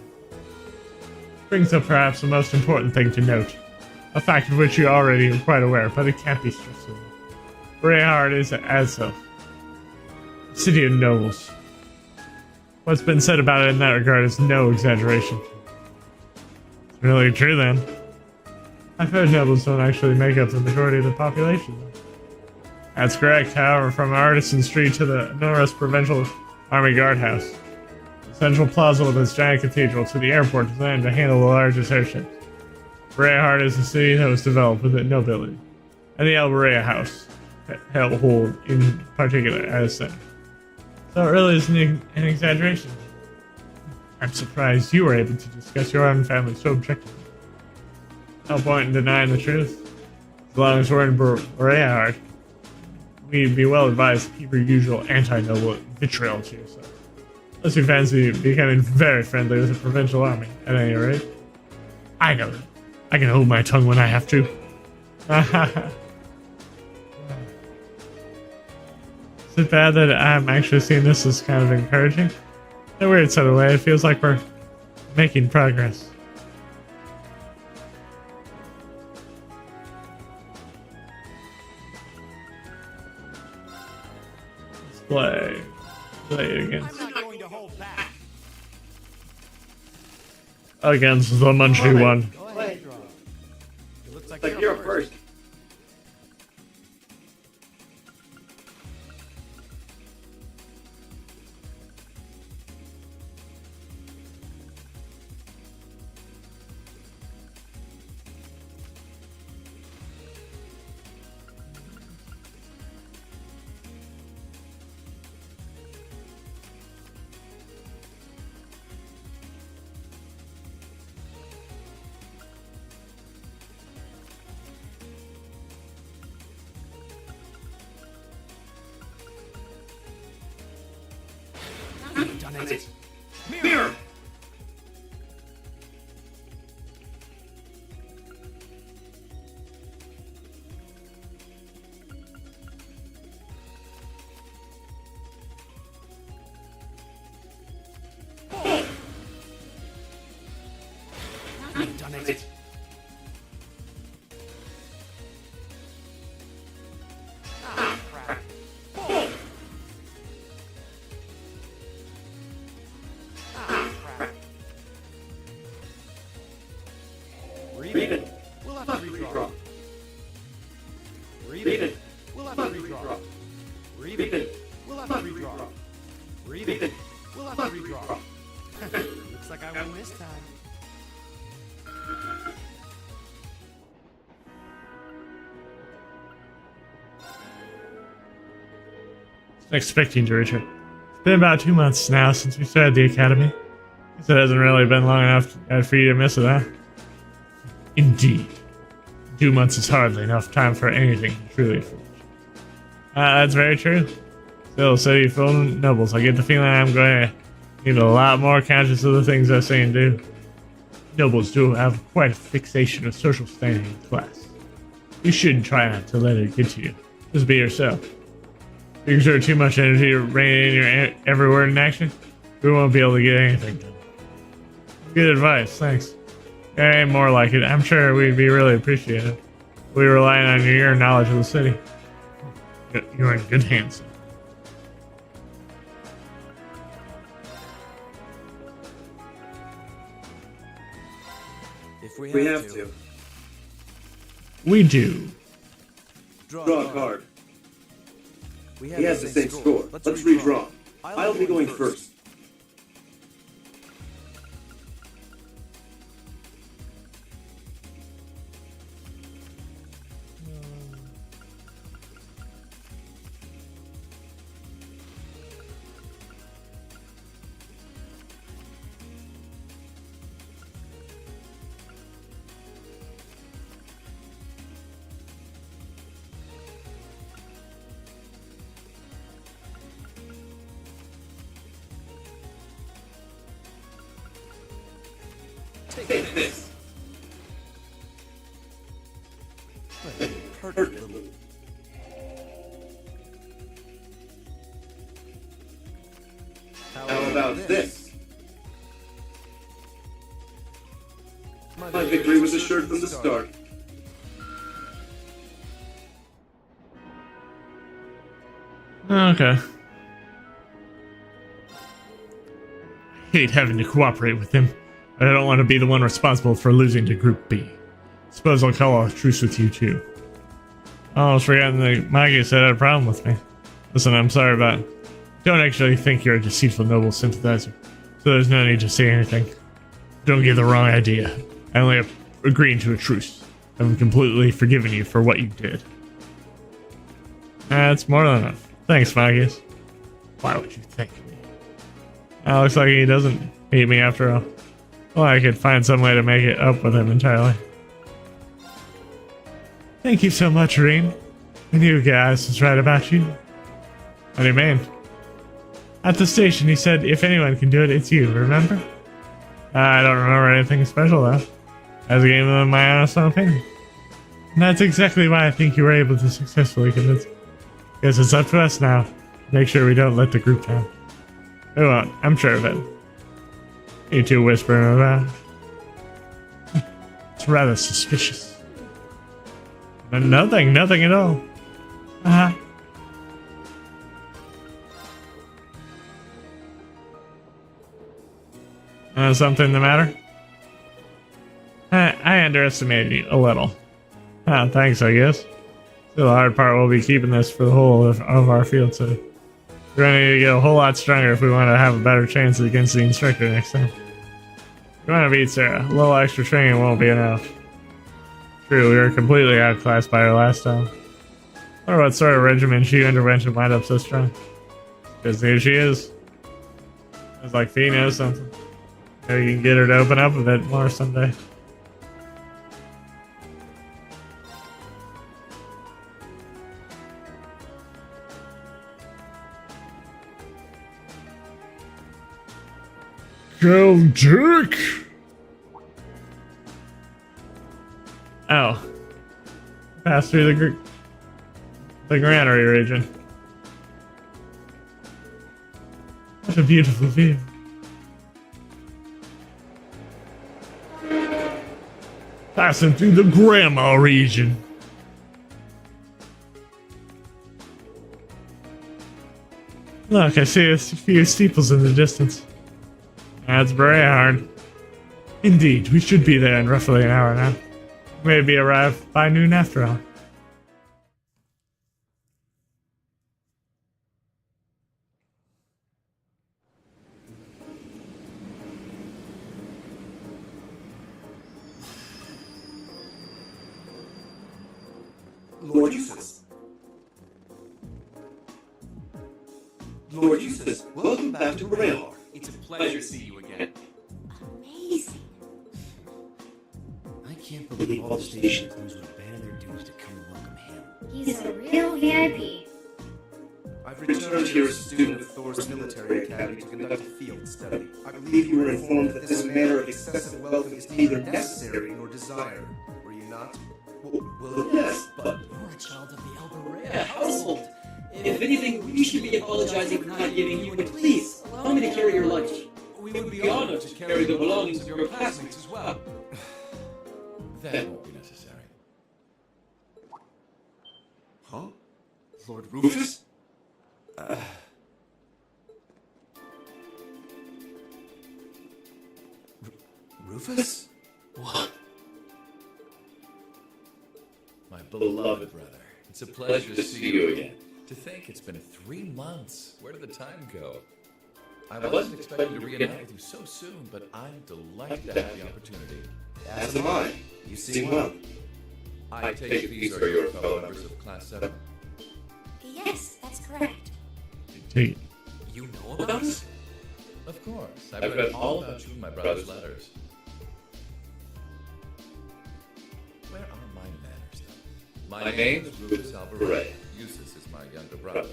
Brings up perhaps the most important thing to note. A fact of which you already are quite aware, but it can't be stressed enough. Rayhard is as so. A city of nobles. What's been said about it in that regard is no exaggeration. It's really true then. I've heard nobles don't actually make up the majority of the population. That's correct, however, from Artisan Street to the Norris Provincial Army Guardhouse. Central plaza with its giant cathedral to the airport designed to handle the largest airships. Rayhard is a city that was developed with nobility, and the Alberea House held hold in particular as center. So it really isn't an exaggeration. I'm surprised you were able to discuss your own family so objectively. No point in denying the truth. As long as we're in Rayhard, we'd be well advised to keep your usual anti-noble vitriol to yourself. Unless you fancy becoming very friendly with the provincial army, at any rate. I know. I can hold my tongue when I have to. Is it bad that I'm actually seeing this as kind of encouraging? In a weird sort of way, it feels like we're making progress. Let's play. Play it against. I'm not going to hold back. Against the Munchie one. Go ahead, draw. It looks like You're first. Done it. Mirror. Done it. Ah, crap. Ah, crap. Read it. We'll have to redraw. Read it. We'll have to redraw. Read it. We'll have to redraw. Read it. We'll have to redraw. Looks like I won this time. Expecting to return. It's been about 2 months now since we started the academy. Guess it hasn't really been long enough for you to miss it, huh? Indeed. 2 months is hardly enough time for anything truly foolish. That's very true. Still, city full of nobles. I get the feeling I'm going to need a lot more conscious of the things I say and do. Nobles do have quite a fixation of social standing and class. You should try not to let it get to you. Just be yourself. If you exert too much energy raining in your every word in action, we won't be able to get anything done. Good advice, thanks. Hey, more like it. I'm sure we'd be really appreciated. We rely on your knowledge of the city. You're in good hands. If we have to. We do. Draw a card. He has the same score. Let's redraw. I'll be going first. Take this. How about this? My victory was assured from the start. Okay. I hate having to cooperate with him. I don't want to be the one responsible for losing to Group B. Suppose I'll call a truce with you too. Oh, I was forgetting that Maggie said had a problem with me. Listen, I'm sorry about it. Don't actually think you're a deceitful noble sympathizer, so there's no need to say anything. Don't get the wrong idea. I only agreed to a truce. I'm completely forgiven you for what you did. That's more than enough. Thanks, Magius. Why would you thank me? Looks like he doesn't hate me after all. Well, I could find some way to make it up with him entirely. Thank you so much, Reem. I knew Gaz was right about you. What do you mean? At the station, he said, if anyone can do it, it's you, remember? I don't remember anything special, though. As a game of my honest opinion. And that's exactly why I think you were able to successfully convince me. Because it's up to us now. Make sure we don't let the group down. We won't. I'm sure of it. You two whispering about it. It's rather suspicious. But nothing at all. Uh-huh. Something the matter? I underestimated you a little. Thanks, I guess. Still, the hard part will be keeping this for the whole of our field, so we're going to need to get a whole lot stronger if we want to have a better chance against the instructor next time. We want to beat Sarah. A little extra training won't be enough. True, we were completely outclassed by her last time. I wonder what sort of regimen she intervention wind up so strong. Because here she is. It's like Fee knows something. Maybe you can get her to open up a bit more someday. Celtic! Oh. Pass through the granary region. What a beautiful view. Passing through the grandma region. Look, I see a few steeples in the distance. That's very hard. Indeed, we should be there in roughly an hour now. Maybe arrive by noon after all. Lord Eustace. Lord Eustace, welcome back to Railhard. It's a pleasure to see you again. Amazing. I can't believe all the station crews would abandon their duties to come and welcome him. He's a real VIP. I've returned here as a student of Thor's military academy to conduct a field study. I believe you were informed that this manner of excessive welcome is neither necessary nor desired. Were you not? Well, yes, but You're a child of the Alberea household. If anything, we should be apologizing for not giving you, and please, allow me to carry your lunch. We would be honored to carry the belongings of your classmates as well. That won't be necessary. Huh? Lord Rufus? Rufus? What? My beloved brother, it's a pleasure to see you again. To think it's been 3 months. Where did the time go? I wasn't expecting to reunite with you so soon, but I'm delighted to have the opportunity. As am I. You seem well. I take it these are your fellow members of Class 7. Yes, that's correct. Take it. You know about us? Of course. I've read all about you in my brother's letters. Where are my manners, though? My name is Rufus Alberea. Eustace is my younger brother.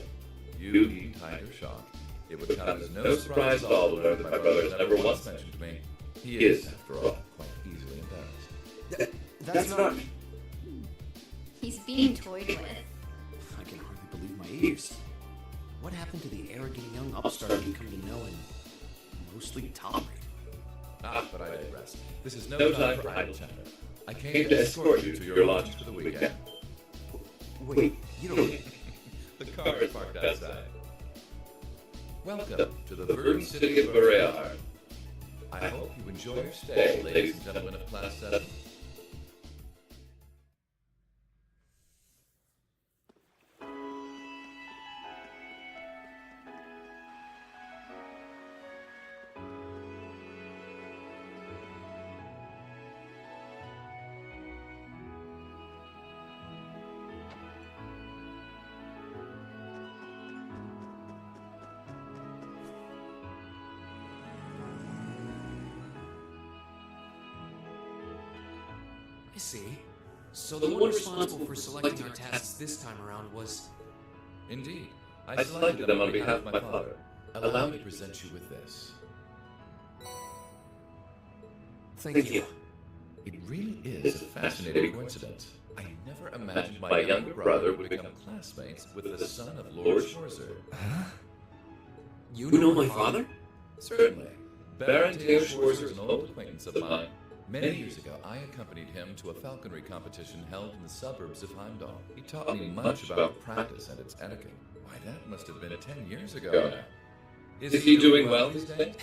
You need kinder shock. It would come as no surprise at all to learn that my brother has never once mentioned to me. He is, after all, quite easily embarrassed. That's not... He's being toyed with. I can hardly believe my ears. What happened to the arrogant young upstart you come to know and mostly tolerate? But I digress. This is no time for idle chatter. I came to escort you to your lodgings for the weekend. Wait, you don't... The car is parked outside. Welcome to the verdant city of Bareahard. I hope you enjoy your stay, ladies and gentlemen of Class 7. I see. So the one responsible for selecting our tasks this time around was... Indeed. I selected them on behalf of my father. Allow me to present you with this. Thank you. It really is a fascinating coincidence. I never imagined my younger brother would become classmates with the son of Lord Schwarzer. Huh? You know my father? Certainly. Baron Theo Schwarzer is an old acquaintance of mine. Many years ago, I accompanied him to a falconry competition held in the suburbs of Heimdall. He taught me much about practice and its etiquette. Why, that must have been 10 years ago now. Is he doing well these days?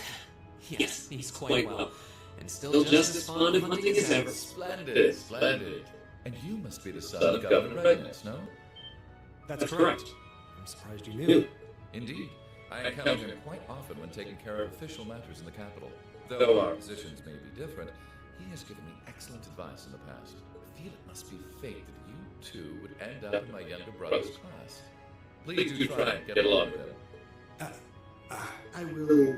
Yes, he's quite well. And still just as fond of hunting as ever. Splendid, splendid. And you must be the son of Governor Regnus, no? That's correct. I'm surprised you knew. Indeed. I encounter him quite often when taking care of official matters in the capital. Though our positions may be different, he has given me excellent advice in the past. I feel it must be fate that you two would end up in my younger brother's class. Please do try and get along with him. I will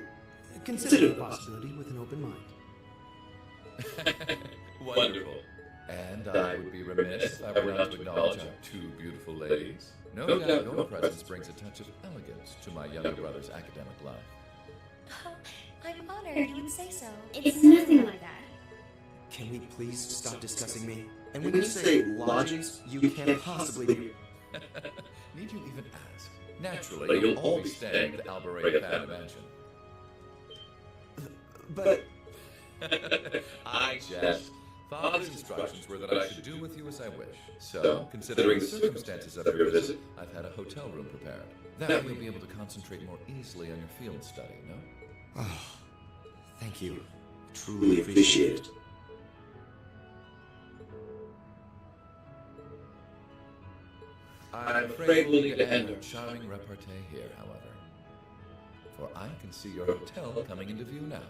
consider the possibility with an open mind. Wonderful. And I would be remiss if I were not to acknowledge our two beautiful ladies. No doubt your presence brings a touch of elegance to my younger brother's academic life. I'm honored you would say so. It's nothing like that. Can we please stop discussing me? And when you say lodgings, you can't possibly be... Need you even ask? Naturally, you'll all be staying at the Alberega Pad Mansion. But... I jest. Father's instructions were that I should do with you as I wish. So, considering the circumstances of your visit, I've had a hotel room prepared. That way you'll be able to concentrate more easily on your field study, no? Oh, thank you. Truly appreciate it. I'm afraid we'll need to end our charming repartee here, however. For I can see your hotel coming into view now.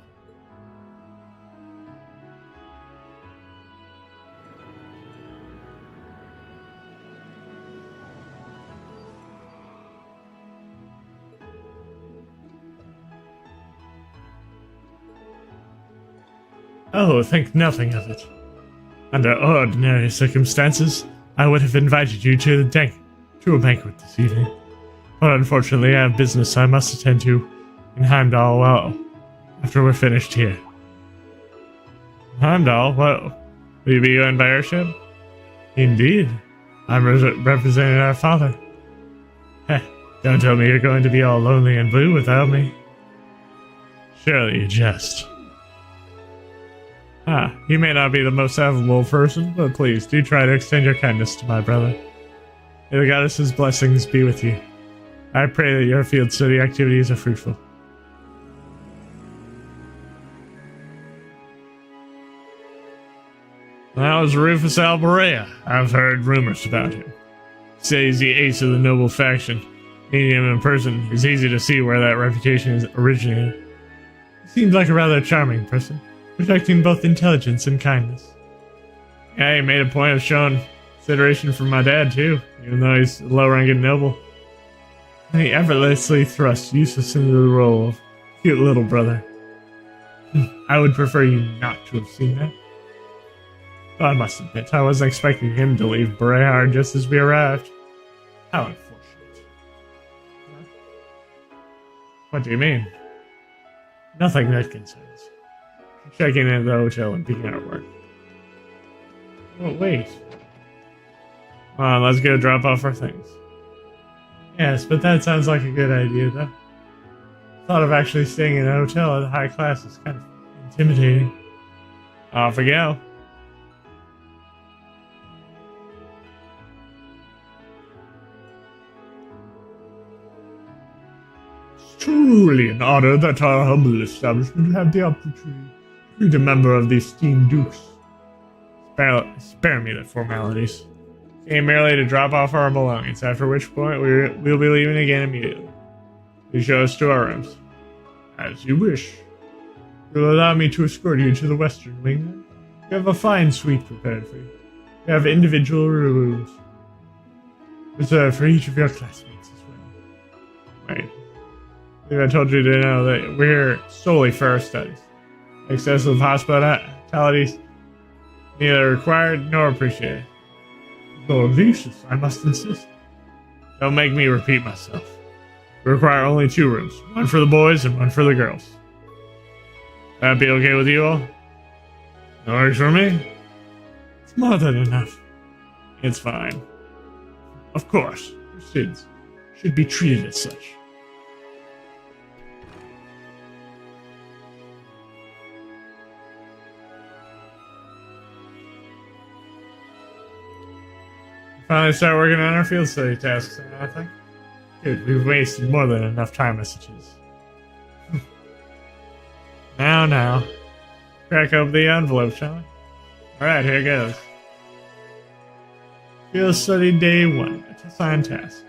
Oh, think nothing of it. Under ordinary circumstances, I would have invited you to a banquet this evening. But unfortunately, I have business I must attend to in Heimdall, well, after we're finished here. Heimdall? Well, will you be going by airship? Indeed. I'm representing our father. Heh, don't tell me you're going to be all lonely and blue without me. Surely you jest. He may not be the most affable person, but please do try to extend your kindness to my brother. May the goddess's blessings be with you. I pray that your field study activities are fruitful. That was Rufus Alberea. I've heard rumors about him. Say he's the ace of the noble faction. Meeting him in person is easy to see where that reputation is originated. He seems like a rather charming person, protecting both intelligence and kindness. Yeah, he made a point of showing consideration for my dad, too, even though he's a low-ranking noble. And he effortlessly thrust Eustace into the role of cute little brother. I would prefer you not to have seen that. But I must admit, I wasn't expecting him to leave Brehard just as we arrived. How unfortunate. What do you mean? Nothing that concerns. Checking in at the hotel and picking our work. Oh, wait. Come on, let's go drop off our things. Yes, but that sounds like a good idea, though. Thought of actually staying in a hotel at high class is kind of intimidating. Off we go. It's truly an honor that our humble establishment have the opportunity to meet a member of the esteemed dukes. Spare me the formalities. Came merely to drop off our belongings, after which point we'll be leaving again immediately. Please show us to our rooms. As you wish. You'll allow me to escort you to the western wing, then? We have a fine suite prepared for you. We have individual rooms reserved for each of your classmates as well. Wait. I think I told you to know that we're solely for our studies. Excessive hospitalities neither required nor appreciated. Lord Lucius, I must insist. Don't make me repeat myself. We require only 2 rooms, one for the boys and one for the girls. That be okay with you all? No worries for me. More than enough. It's fine. Of course, SIDS should be treated as such. Finally start working on our field study tasks, I think. Dude, we've wasted more than enough time as it is. Now. Crack open the envelope, shall we? Alright, here goes. Field study day 1. Assigned task.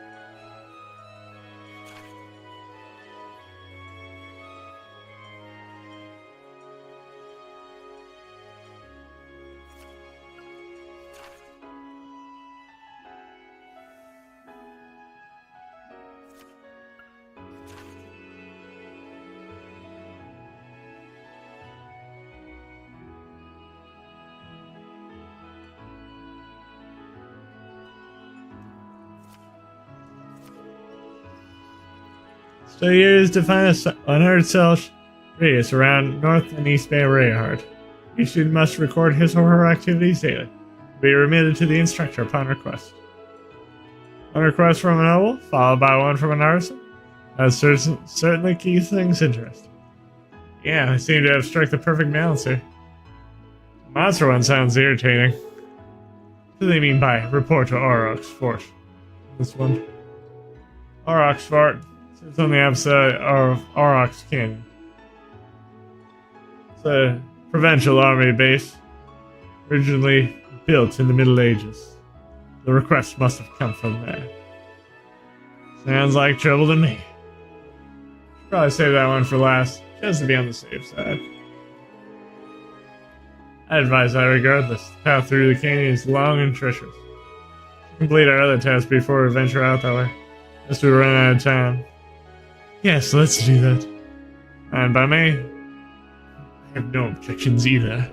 So here is to find an unearthed cell radius around North and East Bay Rayhard. Each student must record his or her activities daily. Be remitted to the instructor upon request. One request from a noble, followed by one from an artisan. That certainly keeps things interesting. Yeah, I seem to have struck the perfect balance here. The monster one sounds irritating. What do they mean by report to Aurochs Fort? This one. Aurochs Fort. It's on the opposite of Aurochs Canyon. It's a provincial army base, originally built in the Middle Ages. The request must have come from there. Sounds like trouble to me. Should probably save that one for last, just to be on the safe side. I advise that regardless. The path through the canyon is long and treacherous. Complete our other tasks before we venture out that way, lest we run out of time. Yes, let's do that. And by me, I have no objections either.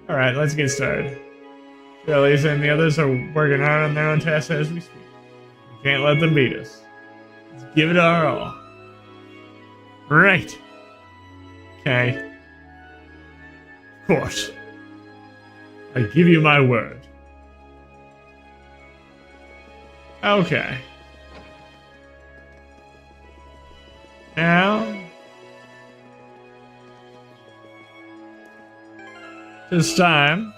Alright, let's get started. Lisa and the others are working hard on their own tasks as we speak. We can't let them beat us. Let's give it our all. Right. Okay. Of course. I give you my word. Okay. Now, it's time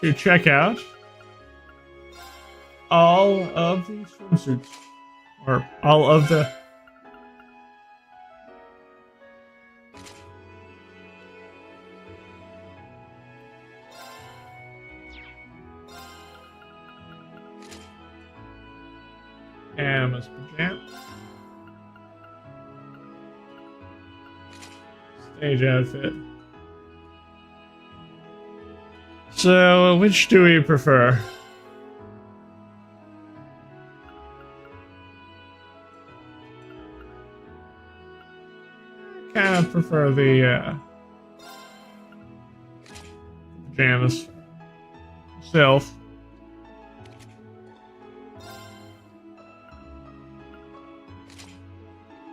to check out all of the swimsuits, or all of the Emma's pajamas, stage outfit. So, which do we prefer? I kind of prefer the pajamas myself.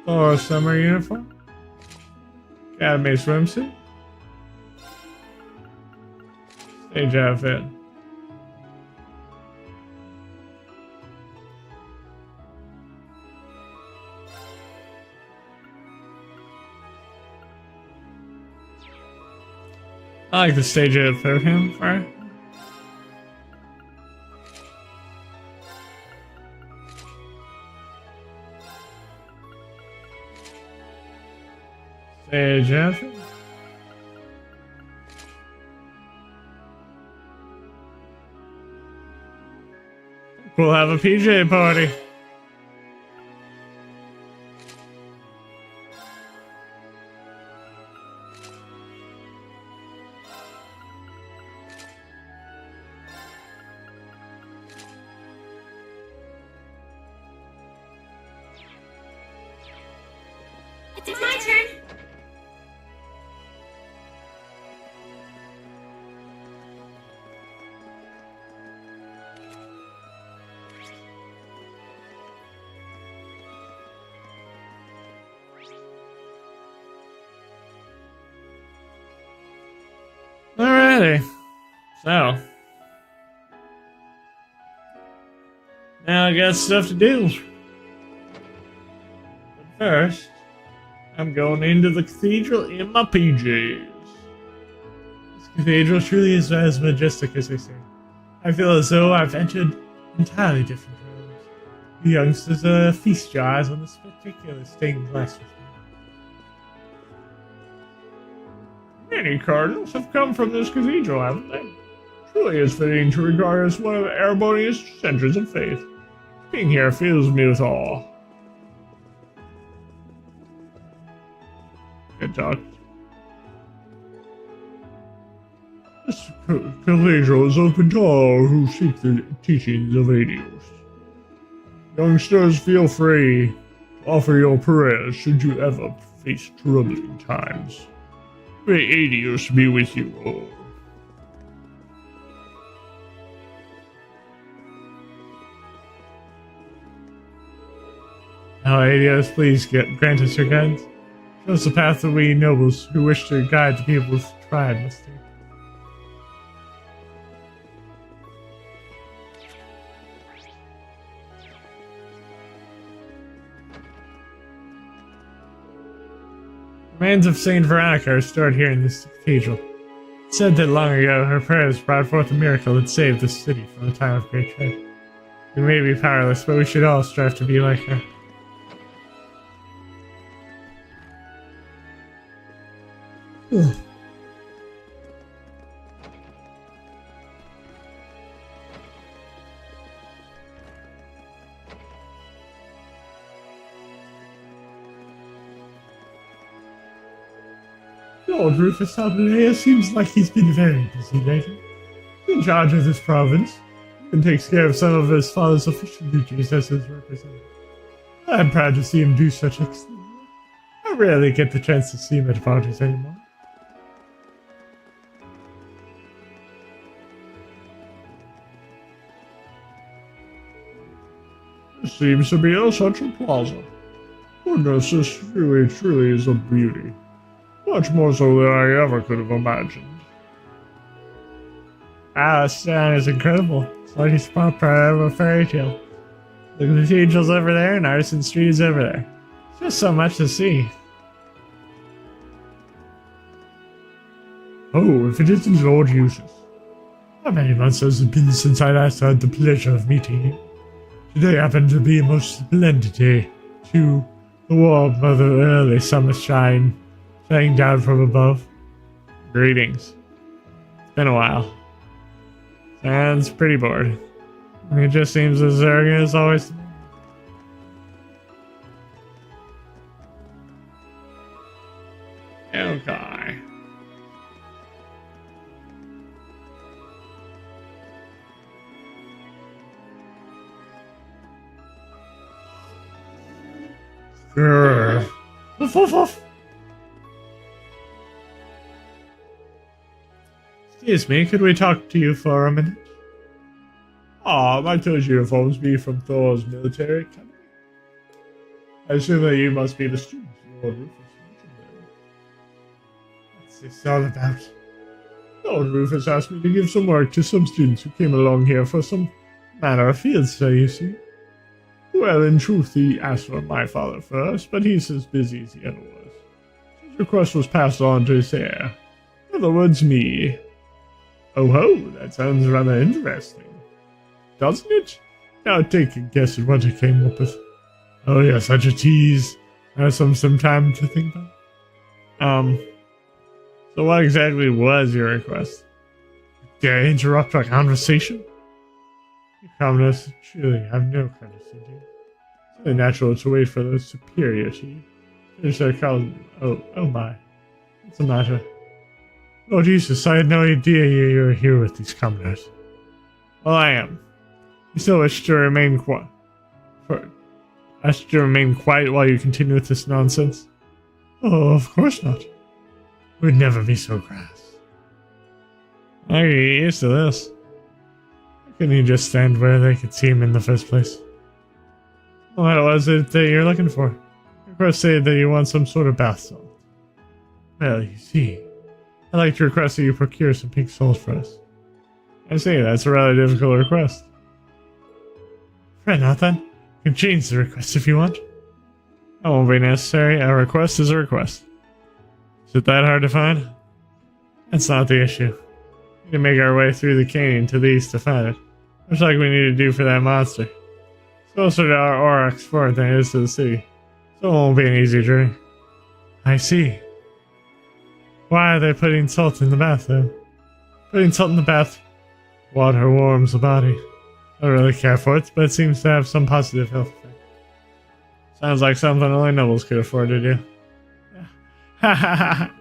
Or summer uniform, academy swimsuit, stage outfit. I like the stage outfit of him, right? Stage outfit. We'll have a PJ party. It's my turn. Alrighty. So. Now I got stuff to do. But first, I'm going into the cathedral in my PJs. This cathedral truly is as majestic as they say. I feel as though I've entered entirely different rooms. The youngsters feast your eyes on this particular stained glass with me. Many cardinals have come from this cathedral, haven't they? Truly is fitting to regard as one of Erebonia's centers of faith. Being here fills me with awe. Good talk. This cathedral is open to all who seek the teachings of Adios. Youngsters, feel free to offer your prayers should you ever face troubling times. May Adios be with you all. Now, Adios, please grant us your guidance. Show us the path that we nobles who wish to guide the people with pride must take. Remains of Saint Veronica are stored here in this cathedral. It's said that long ago her prayers brought forth a miracle that saved this city from the time of great dread. We may be powerless, but we should all strive to be like her. Ugh. Lord Rufus Abelea seems like he's been very busy lately. He's in charge of this province and takes care of some of his father's official duties as his representative. I'm proud to see him do such excellent work. I rarely get the chance to see him at parties anymore. This seems to be a central plaza. Goodness, this truly is a beauty. Much more so than I ever could have imagined. Wow, this town is incredible. It's like it's part of a fairy tale. The cathedral's over there and Artisan Street is over there. It's just so much to see. Oh, if it isn't Lord Eustace. How many months has it been since I last had the pleasure of meeting you? Today happened to be a most splendid day, too. The warm Mother early summer shine shining down from above. Greetings. It's been a while. Sounds pretty bored. It just seems as arrogant as always. Okay. Grrr. Woof, woof, woof. Excuse me, could we talk to you for a minute? My toes uniforms be from Thor's military academy. I assume that you must be the students Lord Rufus mentioned there. What's this all about? Lord Rufus asked me to give some work to some students who came along here for some manner of field study, you see. Well, in truth, he asked for my father first, but he's as busy as he ever was. His request was passed on to his heir. In other words, me. Oh ho, that sounds rather interesting. Doesn't it? Now take a guess at what I came up with. Oh yeah, such a tease. I have some time to think about. So what exactly was your request? Did I interrupt our conversation? You commoners truly have no courtesy, do you? It's only natural to wait for those superior to you. Finish their call. Oh my. What's the matter? Lord Eustace, I had no idea you were here with these commoners. Well, I am. You still wish to remain quiet while you continue with this nonsense? Oh, of course not. We'd never be so crass. I get used to this. Why couldn't you just stand where they could see him in the first place? What was it that you're looking for? Of course, say that you want some sort of bath salt. Well, you see, I'd like to request that you procure some pink souls for us. I see, that's a rather difficult request. Fret not then. You can change the request if you want. That won't be necessary. A request is a request. Is it that hard to find? That's not the issue. We need to make our way through the canyon to the east to find it. Much like we need to do for that monster. It's closer to our Aurochs fort than it is to the city, so it won't be an easy journey. I see. Why are they putting salt in the bath, though? Putting salt in the bath. Water warms the body. I don't really care for it, but it seems to have some positive health effect. Sounds like something only nobles could afford to do. Ha ha ha!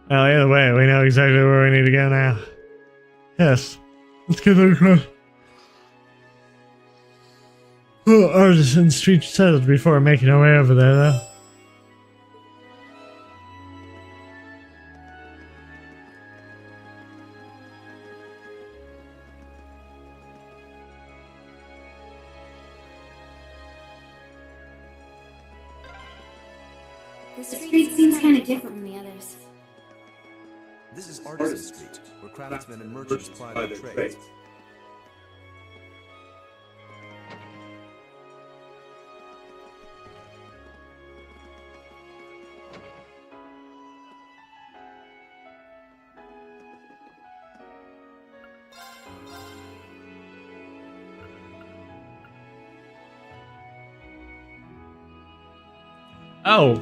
Well, either way, we know exactly where we need to go now. Yes, let's get the request. Oh, Artisan Street settled before making our way over there, though. This street seems kind of different from the others. This is Artisan Street, where craftsmen and merchants ply their trades. Oh.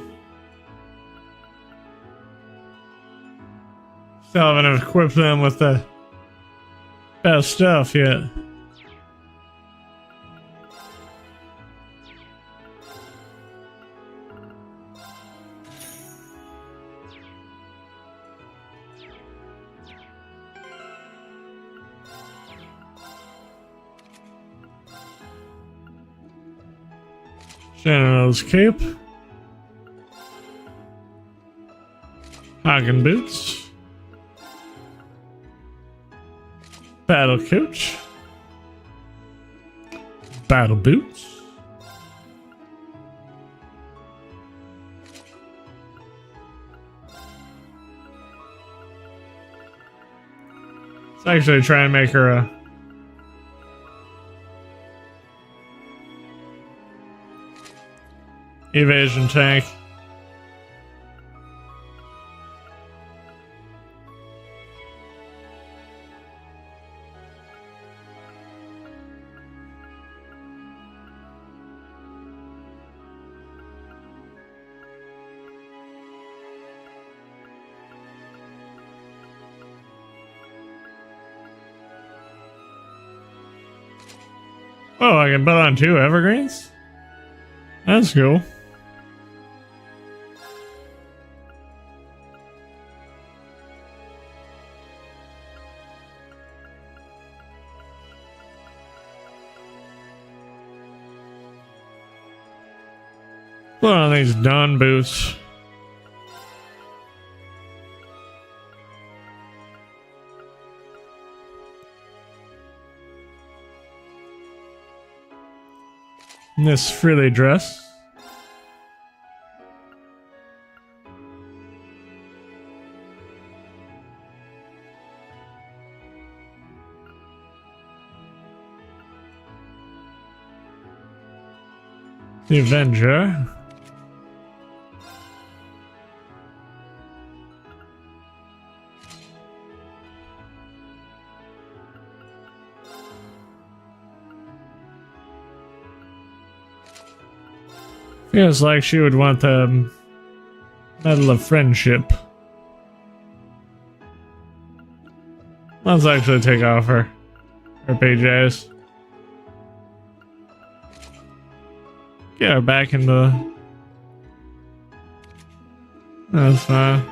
Still haven't equipped them with the best stuff yet. General's Cape. Hagen Boots. Battle Coach. Battle Boots. Let's actually try and make her a evasion tank. Oh, I can put on 2 evergreens? That's cool. Put on these Dawn boots. This frilly dress. The Avenger. Feels like she would want the Medal of Friendship. Let's actually take off her PJs. Get her back into... That's fine.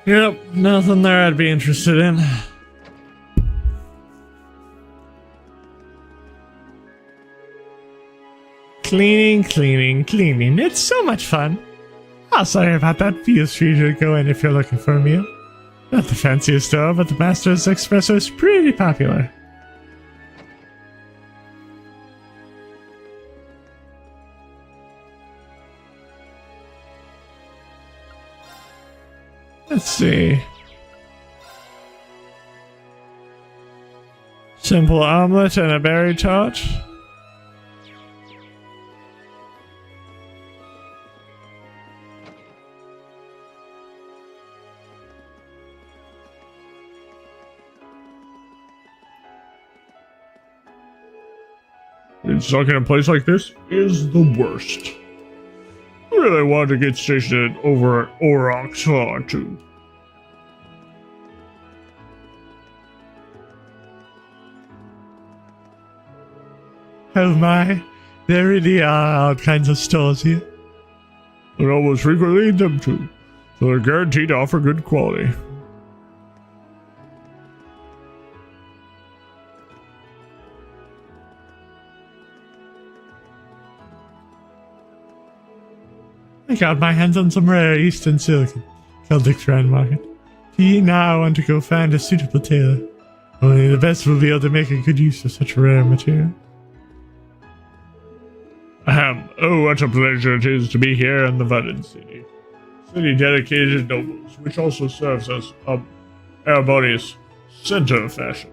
Yep, nothing there I'd be interested in. Cleaning. It's so much fun. Oh, sorry about that. Feel free to go in if you're looking for a meal. Not the fanciest store, but the Master's Espresso is pretty popular. Let's see. Simple omelet and a berry tart. Being stuck in a place like this is the worst. I really wanted to get stationed over at Aurochs Far too. Oh my, there really are all kinds of stores here. And almost frequently eat them too, so they're guaranteed to offer good quality. I got my hands on some rare Eastern silicon, Celtic Grand Market. Now I want to go find a suitable tailor. Only the best will be able to make a good use of such rare material. Oh, what a pleasure it is to be here in the Verdant City. City dedicated to nobles, which also serves as Erebonia's center of fashion.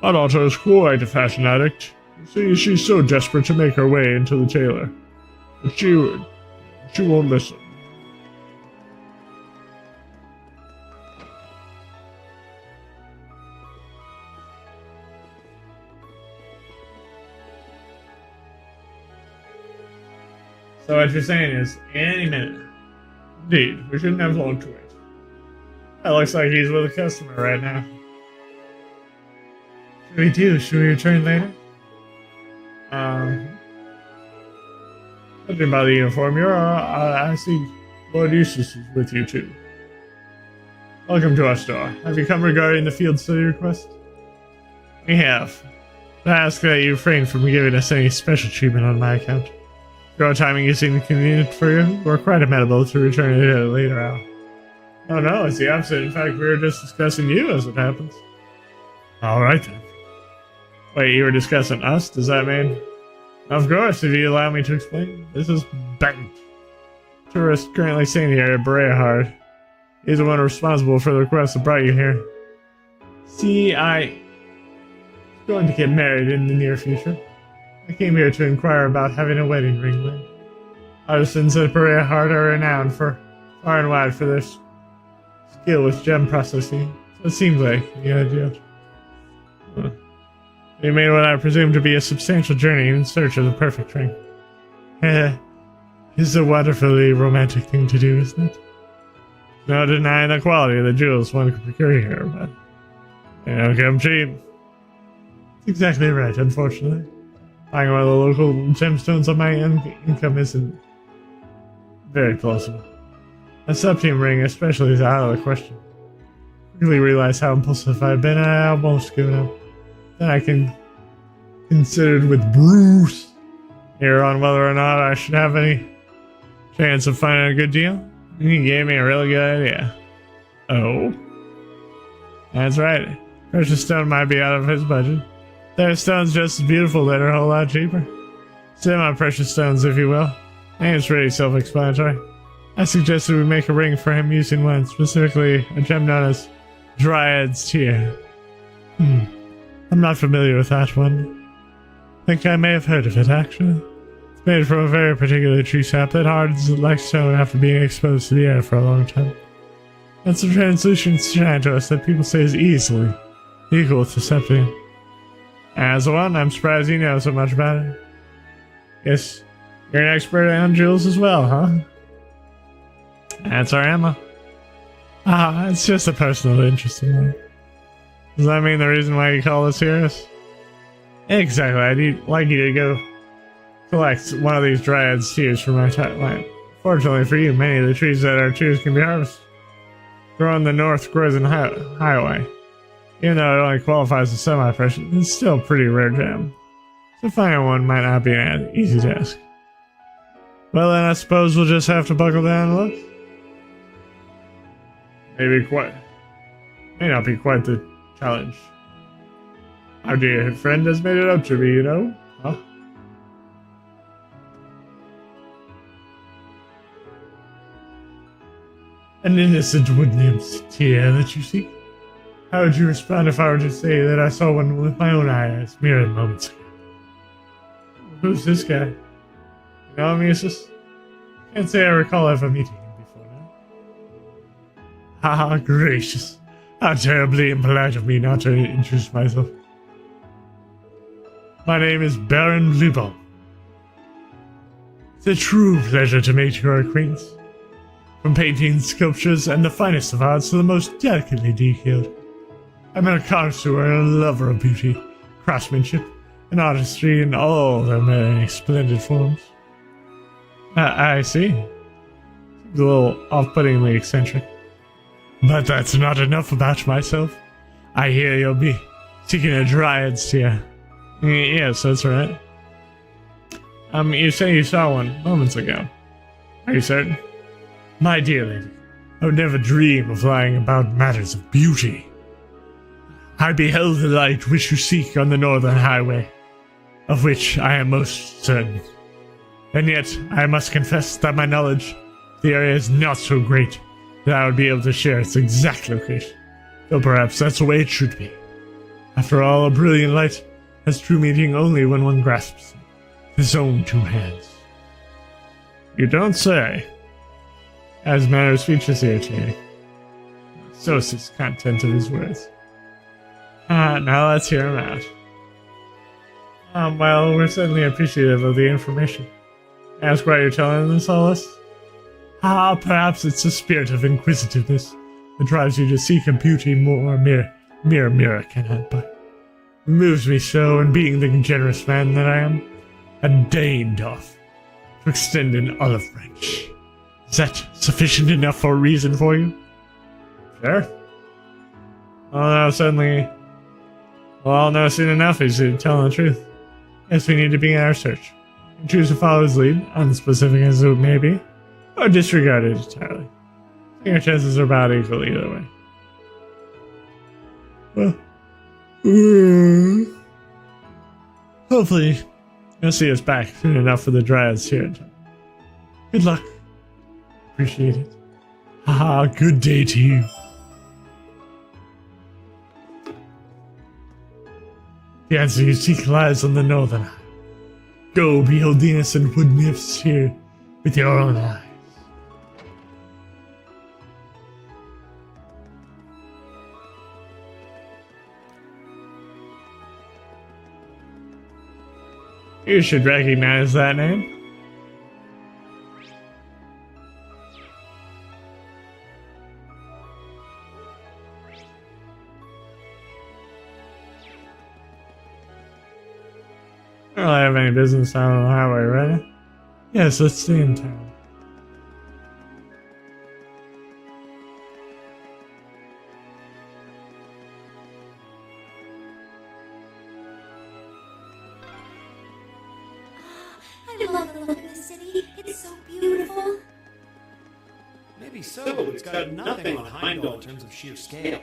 My daughter is quite a fashion addict. See, she's so desperate to make her way into the tailor. But she won't listen. So what you're saying is, any minute. Indeed, we shouldn't have long to wait. That looks like he's with a customer right now. Should we do? Should we return later? Judging by the uniform, I see Lord Eustace is with you too. Welcome to our store. Have you come regarding the field study request? We have. I ask that you refrain from giving us any special treatment on my account. If your timing is inconvenient for you, we're quite amenable to returning at a later hour. Oh no, it's the opposite. In fact, we were just discussing you as it happens. Alright then. Wait, you were discussing us? Does that mean? Of course, if you allow me to explain. This is Bengt, tourist currently staying here at Bereahard. He's the one responsible for the request that brought you here. See, I'm going to get married in the near future. I came here to inquire about having a wedding ring made. Artisans at Bereahard are renowned far and wide for their skill with gem processing, so it seems like the ideal. You made what I presume to be a substantial journey in search of the perfect ring. It's a wonderfully romantic thing to do, isn't it? No denying the quality of the jewels one can procure here, but they don't come cheap. That's exactly right, unfortunately. Buying one of the local gemstones on my income isn't very plausible. A sub-team ring especially is out of the question. I quickly realized how impulsive I've been and I almost given up. Then I considered with Bruce here on whether or not I should have any chance of finding a good deal. He gave me a really good idea. Oh? That's right. Precious stone might be out of his budget. Their stone's just as beautiful, that are a whole lot cheaper. Semi-precious stones, if you will. And it's really self-explanatory. I suggested we make a ring for him using one, specifically a gem known as Dryad's Tear. I'm not familiar with that one. I think I may have heard of it, actually. It's made from a very particular tree sap that hardens like stone after being exposed to the air for a long time. That's a translucent shine to us that people say is easily equal to septium. As one, I'm surprised you know so much about it. Guess you're an expert on jewels as well, huh? That's our Emma. It's just a personal interest in mine. Does that mean the reason why you call us here is? Exactly, I'd like you to go collect one of these Dryad's tears from my land. Fortunately for you, many of the trees that are tears can be harvested. We're on the North Croydon Highway. Even though it only qualifies as semi-fresh, it's still a pretty rare gem. So finding one might not be an easy task. Well then, I suppose we'll just have to buckle down and look. May not be quite the challenge. Our dear friend has made it up to me, you know? Huh? An innocent wood nymph's tear that you seek? How would you respond if I were to say that I saw one with my own eyes mere moments ago? Who's this guy? You know him, Eustace? Can't say I recall ever meeting him before now. Ah, gracious. How terribly impolite of me not to introduce myself. My name is Baron Bluebell. It's a true pleasure to make your acquaintance. From paintings, sculptures, and the finest of arts to the most delicately detailed. I'm a connoisseur and a lover of beauty, craftsmanship, and artistry in all their many splendid forms. I see. Seems a little off-puttingly eccentric. But that's not enough about myself. I hear you'll be seeking a dryad's tear. Yes, that's right. You say you saw one moments ago. Are you certain? My dear lady, I would never dream of lying about matters of beauty. I beheld the light which you seek on the Northern Highway, of which I am most certain. And yet, I must confess that my knowledge of the area is not so great that I would be able to share its exact location, though perhaps that's the way it should be. After all, a brilliant light has true meaning only when one grasps it with his own two hands. You don't say. As manner of speech is irritating. So is his content of his words. Now let's hear him out. Well, we're certainly appreciative of the information. Ask why you're telling us all this? Perhaps it's the spirit of inquisitiveness that drives you to seek a beauty more mere mirror cannot buy. It moves me so, and being the generous man that I am, had deigned off to extend an olive branch. Is that sufficient enough for a reason for you? Sure. Well, no, certainly. Well, I'll know soon enough is you telling the truth. Yes, we need to begin our search. And choose to follow his lead, unspecific as it may be, or disregard it entirely. I think our chances are about equal either way. Well, hopefully you'll see us back soon enough for the dryads here. Good luck. Appreciate it. Good day to you. The answer you seek lies on the Northern Eye. Go behold the innocent wood nymphs here with your own eyes. You should recognize that name. I don't really have any business out on the highway, right? Yes, let's stay in town. I love the look of the city. It's so beautiful. Maybe so, but it's got nothing on Heimdall in terms of sheer scale.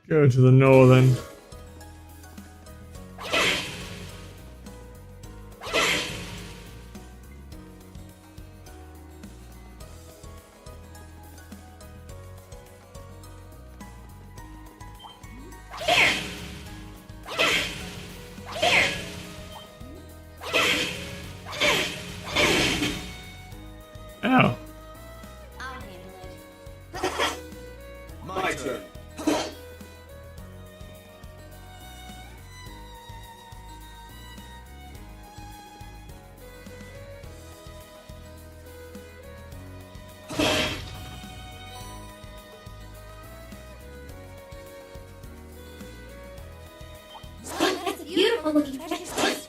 Go to the northern. Ow. I'll handle it. My turn. looking treasure chest.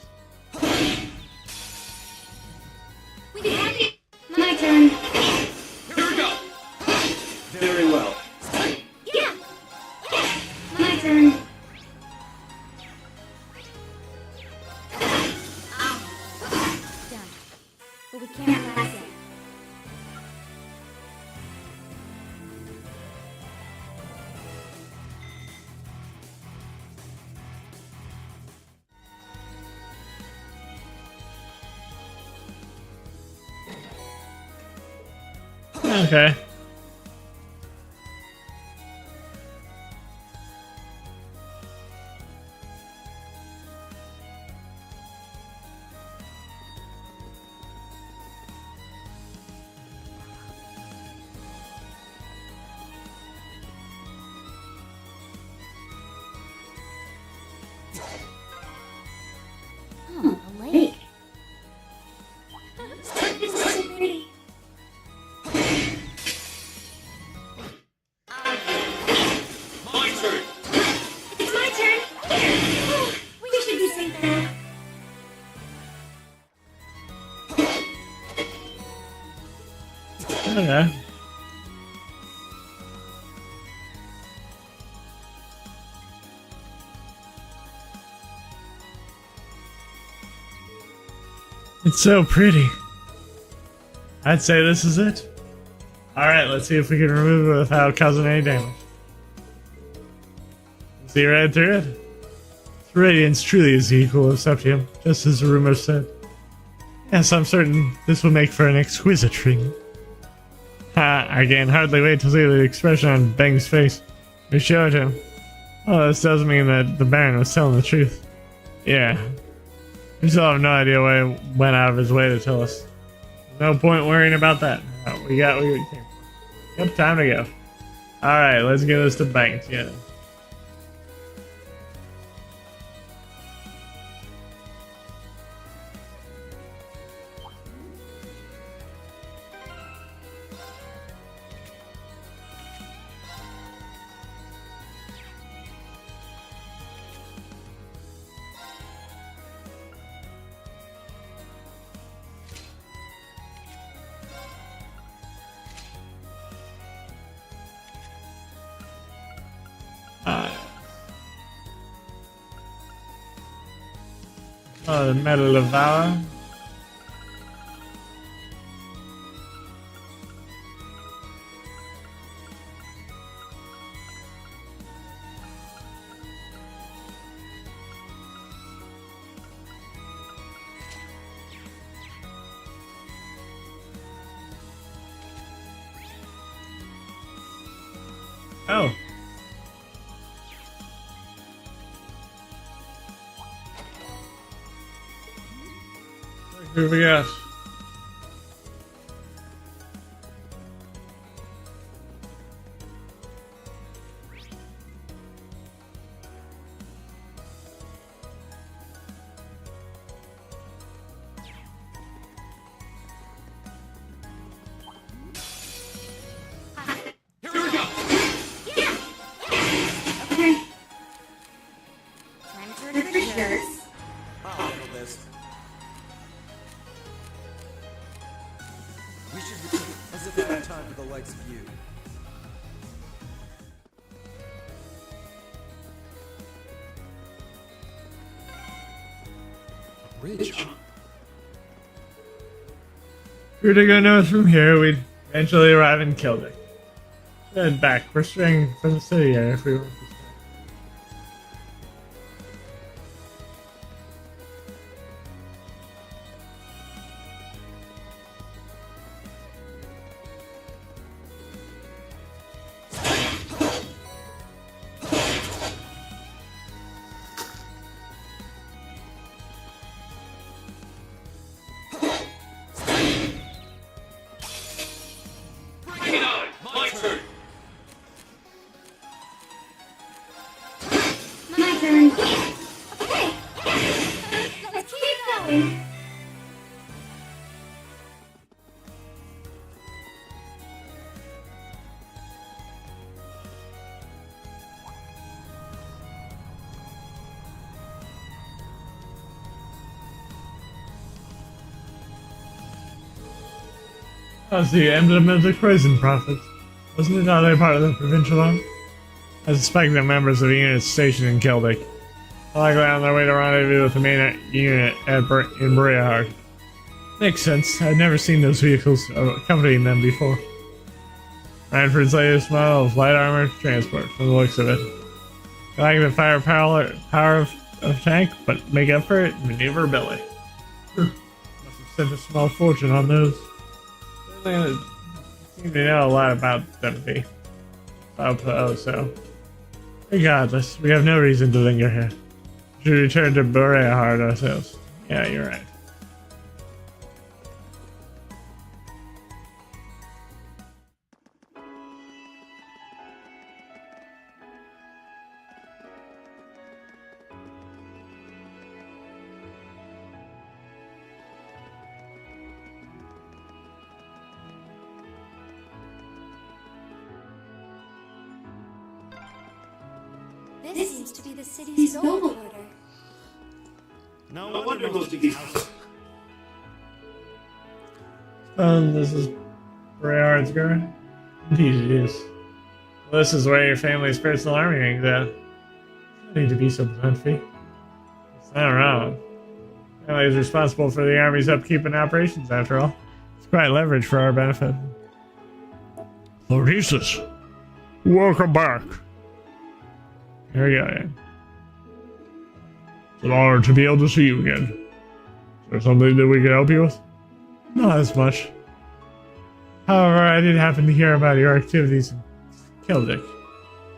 We got it! My turn. Here we go! Very well. Yeah! My turn. Done. But we can't relax yet. Okay. Oh, a lake. It's so pretty. My turn! It's my turn. Oh, we should be safe now. Okay. It's so pretty. I'd say this is it. Alright, let's see if we can remove it without causing any damage. See right through it? Its radiance truly is the equal of Septium, just as the rumor said. Yes, I'm certain this will make for an exquisite ring. Ha, I can hardly wait to see the expression on Bang's face. We showed him. Oh, this does mean that the Baron was telling the truth. Yeah. We still have no idea why he went out of his way to tell us. No point worrying about that. We got what we came for. Yep, time to go. Alright, let's get this to Bang together. Oh, the Medal of Valor. Oh. Who we got? Here we go! Okay. Time to refresh yours. I'll handle this. We should retreat as if I have time for the likes of you. Bridge, huh? If we were to go north from here, we'd eventually arrive in Kildick. Head back. We're straying from the city area if we were to stay. Bring it on! My turn! That's the emblem of the Crimson Prophets. Wasn't it other part of the provincial arm? I suspect they're members of the unit stationed in Keldic. Likely on their way to rendezvous with the main unit in Briarheart. Makes sense. I've never seen those vehicles accompanying them before. Ranford's latest model of light armored transport, from the looks of it. Like the power of tank, but make up for it, maneuverability. Must have spent a small fortune on those. I seem to know a lot about them, so. Regardless, we have no reason to linger here. We should return to Briarheart ourselves. Yeah, you're right. This seems to be the city's noble quarter. No wonder most of these houses. This is Briarheart's garden? Indeed it is. Well, this is where your family's personal army hangs out. No need to be so blunt-faced. It's not wrong. Family is responsible for the army's upkeep and operations, after all. It's quite leverage for our benefit. Odysseus, welcome back. Here we go, Ian. It's an honor to be able to see you again. Is there something that we can help you with? Not as much. However, I did happen to hear about your activities in Keldic.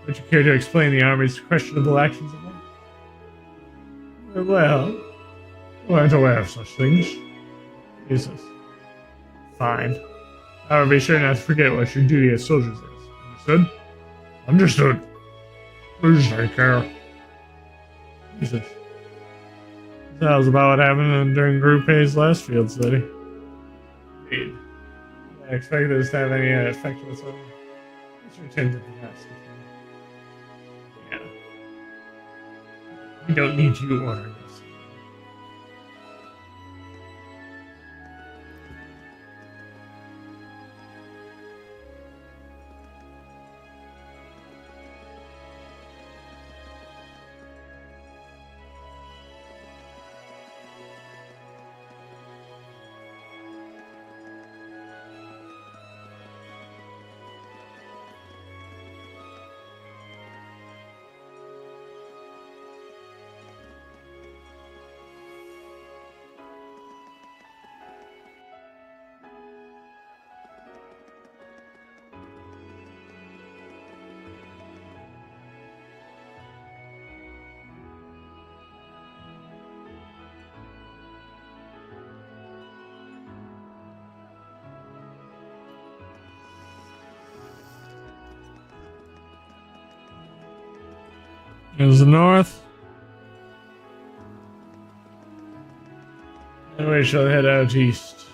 Would you care to explain the army's questionable actions of late? Well, I aren't aware of such things. Useless. Fine. However, be sure not to forget what your duty as soldiers is. Understood? Understood. Please take care. Jesus. That was about what happened during Group A's last field study. Indeed. I expect this to have any effect whatsoever. Let's return to the task. Yeah. We don't need you ordering this. Here's the north. And we shall head out east.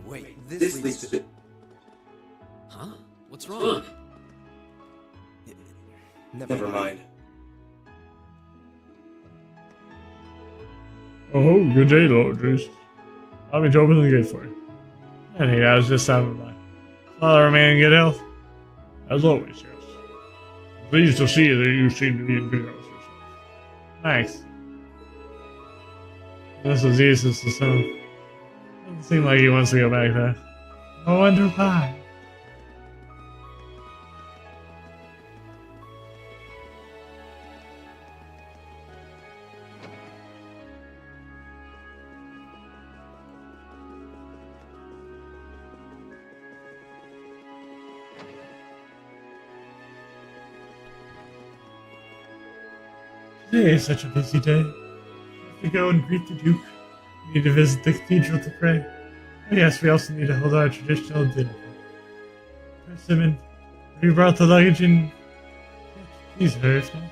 Wait, this leads to... Huh? What's wrong? Never mind. Oh, good day, Lord Jace. Allow me to open the gate for you. I think I was just stopping by. All remain in good health. As always, yes. Pleased to see that you seem to be in good health yourself. Thanks. This was useless to some. Doesn't seem like he wants to go back there. I wonder why. Today is such a busy day. We have to go and greet the Duke. We need to visit the cathedral to pray. Oh yes, we also need to hold our traditional dinner. Persimmon, have you brought the luggage in? Please hurry if not.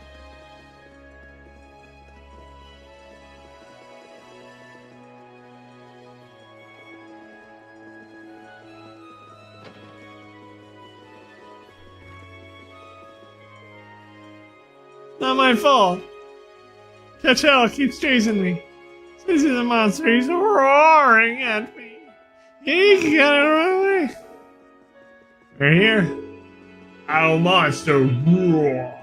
not my fault. Cachel keeps chasing me. Says he's a monster. He's roaring at me. He gotta run away. We're here. Our monster roar.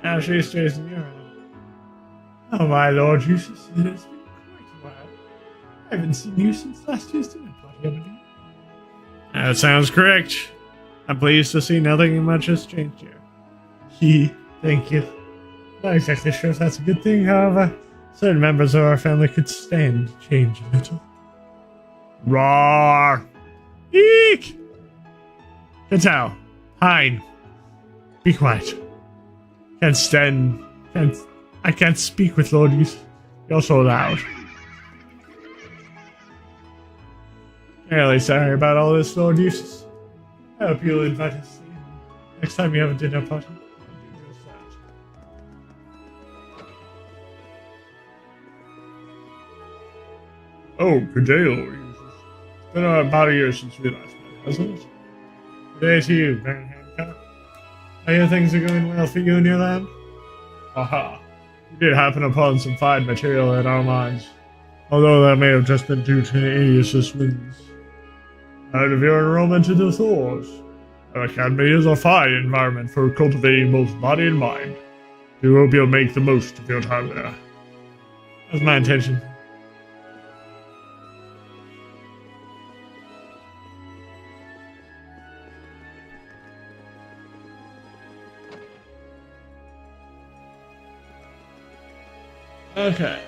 Now she's chasing you around. Oh my lord, you should see this. It's been quite a while. I haven't seen you since last year's dinner party, haven't you? That sounds correct. I'm pleased to see nothing much has changed here. Thank you. Not exactly sure if that's a good thing, however, certain members of our family could stand change a little. Roar! Eek! Cachel, hide. Be quiet. I can't speak with Lord Eustace. You're so loud. Really sorry about all this, Lord Eustace. I hope you'll invite us in next time you have a dinner party. Do just that. Oh, good day, Lord Eustace. It's been about a year since we last met, hasn't it? Good day to you, Baron Hancock. I hear things are going well for you and your land. Aha. We did happen upon some fine material in our mines, although that may have just been due to Aegis's winds. Out of your enrollment to the Thors. Our academy is a fine environment for cultivating both body and mind. We hope you'll make the most of your time there. That's my intention. Okay.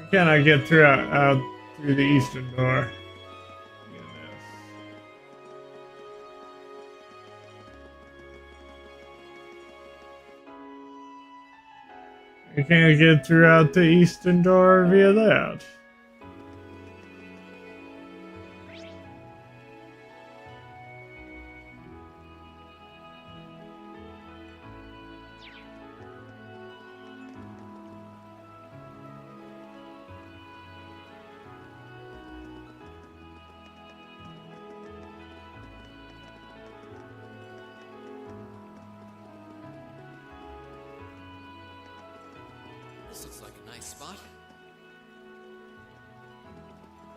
Can I get through out through the eastern door? You can't get throughout the eastern door via that. This looks like a nice spot.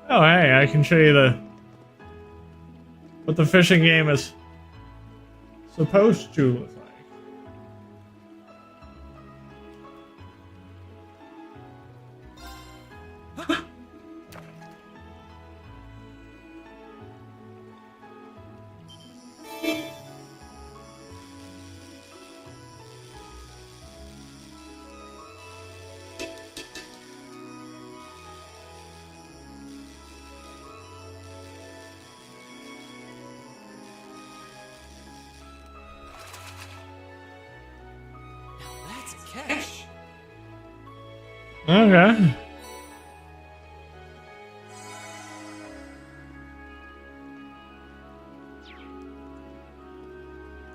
Oh, hey, I can show you what the fishing game is supposed to look like. Catch. Okay.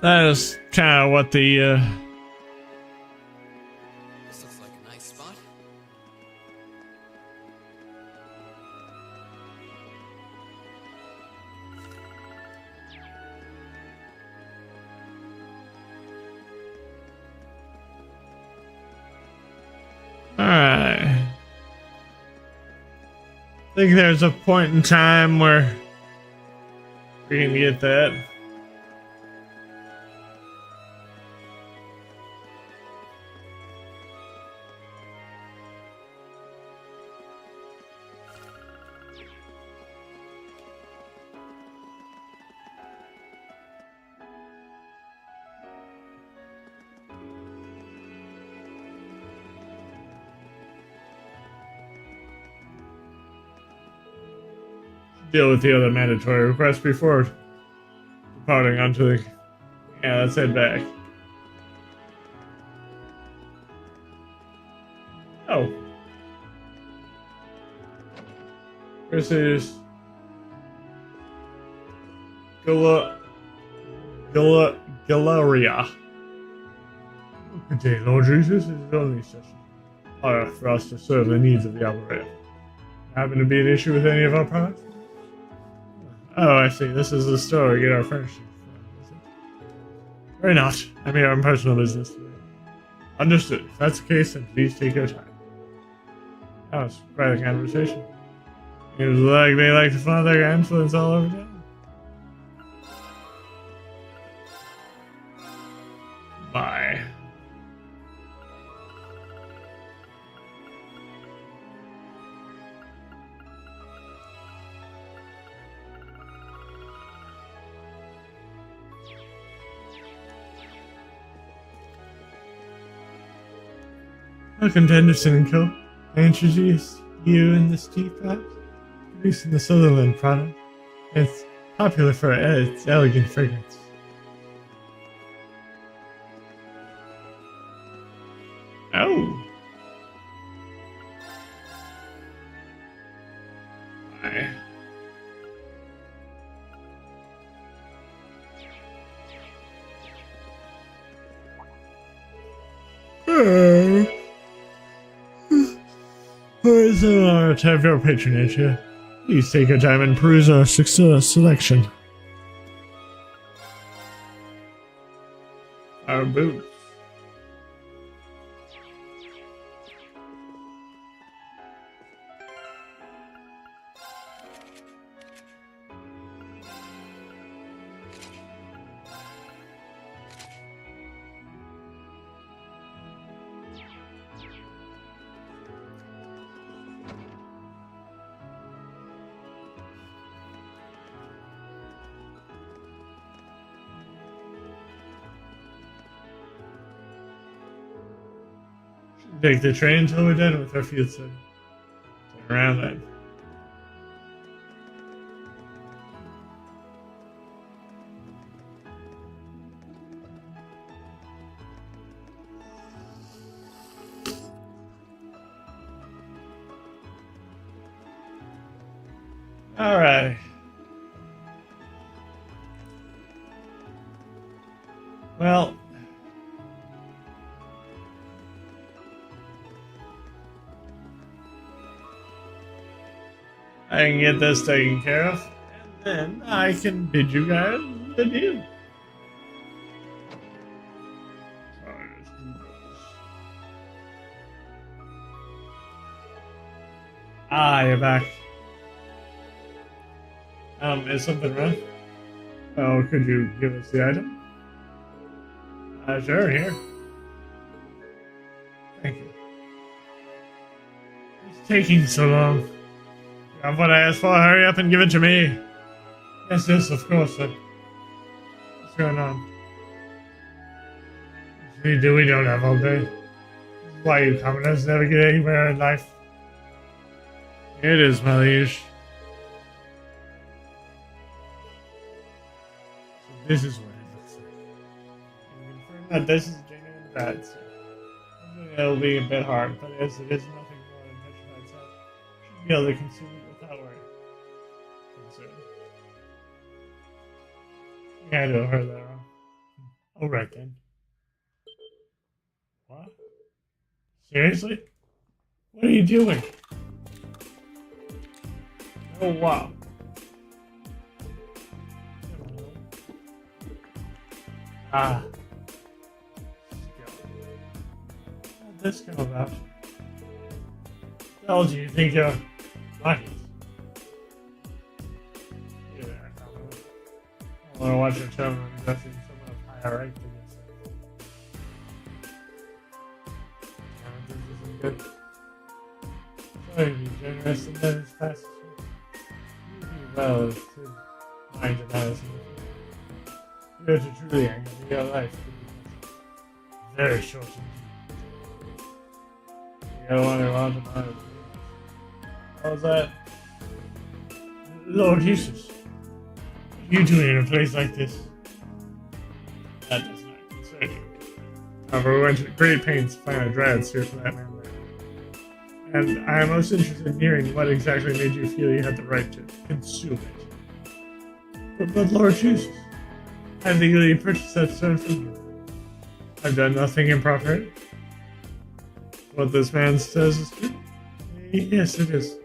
That is kind of what the This looks like a nice spot. Alright. I think there's a point in time where we can get that. Deal with the other mandatory requests before departing onto the... Yeah, let's head back. Oh. This is... Galeria. Good day, Lord Jesus. It is only such an honor for us to serve the needs of the operator. Happen to be an issue with any of our products? Oh, I see. This is the store we get our furnishings from, is it? Very not. I mean, our personal business. Understood. If that's the case, then please take your time. That was quite a conversation. Seems like they like to flaunt their influence all over town. Bye. Welcome to Henderson & Co. I introduce you in this tea pot, produced in the Sutherland product. It's popular for its elegant fragrance. Oh! Bye. It's an honor to have your patronage here. Please take your time and peruse our selection. Our boots. Take the train until we're done with our field study. Turn around then. Alright. Well, I can get this taken care of, and then I can bid you guys adieu. Ah, you're back. Is something wrong? Oh, could you give us the item? Sure, here. Thank you. It's taking so long. Got what I asked for, hurry up and give it to me. Yes, of course, sir. What's going on? We don't have all day. Why you commoners never get anywhere in life? It is, my liege. So this is what it looks like. You can confirm that this is genuine bad, so it'll be a bit hard, but as it is nothing more than petrified self, should be able to consume it without worry. Concern. Yeah, I don't heard that wrong. Alright then. What? Seriously? What are you doing? Oh wow. Ah. How'd this come about? What the hell do you think you're lucky? Yeah, I want to watch your tone when addressing someone of higher rank than yourself. This isn't good. Sorry to be generous and let us pass. Well, to mind your malice. You're to truly angry, your life could be very short indeed. You gotta wonder what the matter with you. How's that? Lord Jesus, what are you doing in a place like this? That does not concern you. However, we went to great pains to find a Dryad sphere for that man there. And I am most interested in hearing what exactly made you feel you had the right to consume it. But Lord Jesus, I legally purchased that stone from you. I've done nothing improper. What this man says is true. Yes, it is.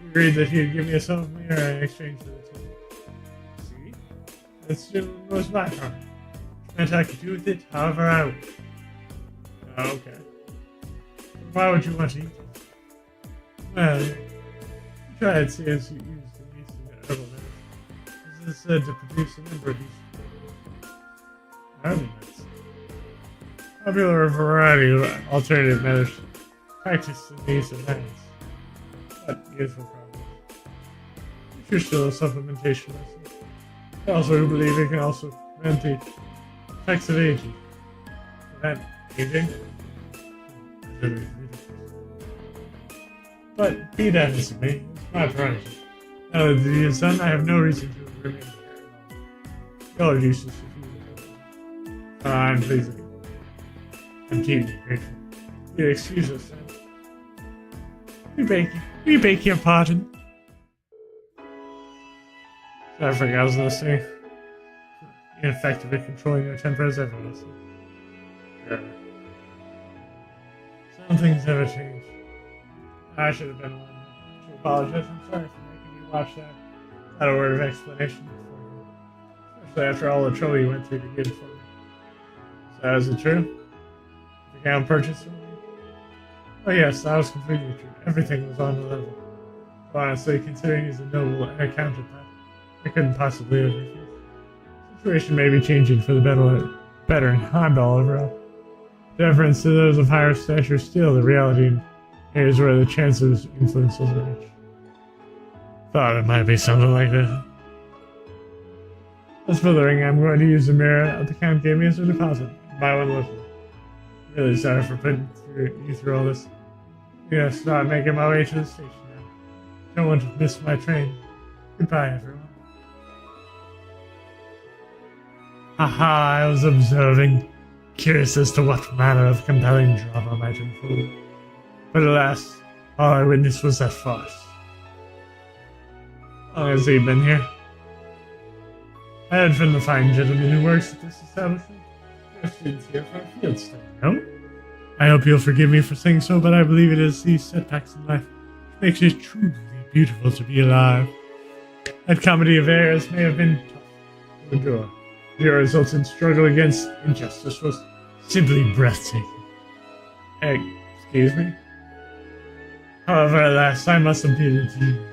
He agreed that he'd give me a sum of money in exchange for the tool. See? This was my car. And I could do with it however I wish. Oh, okay. Why would you want to eat it? Well, you tried CNC used in yeast and herbal medicine. This is said to produce a number of these. Herbal medicine. Popular variety of alternative medicine practiced in the use of hands. But useful problems. Nutritional supplementation medicine. I also believe it can also prevent the effects of aging. Prevent aging? But be that as it may, it's my prerogative. Now that the deed is done, I have no reason to remain here. Y'all are useless if you I'm pleased with you. I'm deeply grateful. You'll excuse us then. We beg your pardon. I forgot I was going to say. Ineffective at controlling your temper as ever, listen. Sure. Some things never change. I should have been one to apologize. I'm sorry for making you watch that without a word of explanation before you. Especially after all the trouble you went through to get it for me. So is it true? The Count purchased from me? Oh yes, that was completely true. Everything was on the level. But honestly, considering he's a noble and a counterpart, I couldn't possibly have refused. The situation may be changing for the better in Heimdall overall. Deference to those of higher stature still the reality in areas where the chances of influence was rich. Thought it might be something like this. As for the ring, I'm going to use the mirror that the Count gave me as a deposit. Buy one with me. Really sorry for putting you through all this. Yes, start making my way to the station now. Don't want to miss my train. Goodbye, everyone. Haha, I was observing, curious as to what manner of compelling drama might unfold. But alas, all I witnessed was that farce. How long has he been here? I heard from the fine gentleman who works at this establishment. Your student's here for a field study, no? I hope you'll forgive me for saying so, but I believe it is these setbacks in life which makes it truly beautiful to be alive. That comedy of errors may have been tough to endure. Your resultant struggle against injustice was simply breathtaking. Excuse me? However, alas, I must appeal to you.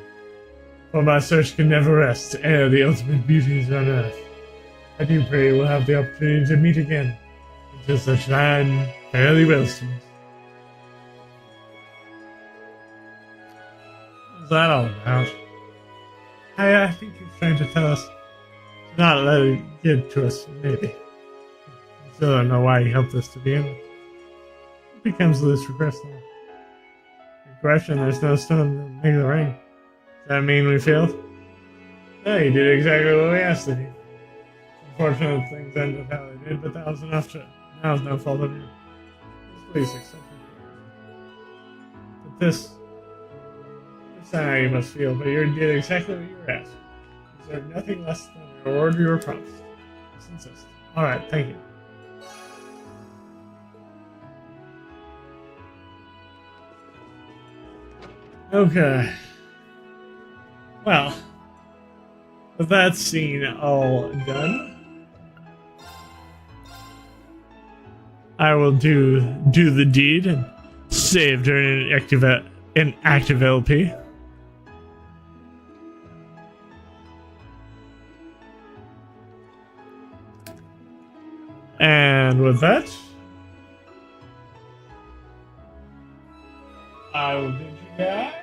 For my search can never rest ere the ultimate beauty is unearthed. I do pray we'll have the opportunity to meet again. Until such time, farewell, Wilson. What's that all about? I think you're trying to tell us to not let it get to us, maybe. I still don't know why he helped us to begin with. It becomes less regressive. Regression, there's no stone to make the ring. Does that mean we failed? No, you did exactly what we asked of you. Unfortunately, things ended how they did, but that was enough to... That was no fault of yours. Please accept it. But this... That's not how you must feel, but you did exactly what you were asked. You deserve nothing less than the reward you were promised. Just insist. Alright, thank you. Okay. Well, with that scene all done, I will do the deed and save during an active LP. And with that, I will bid you guys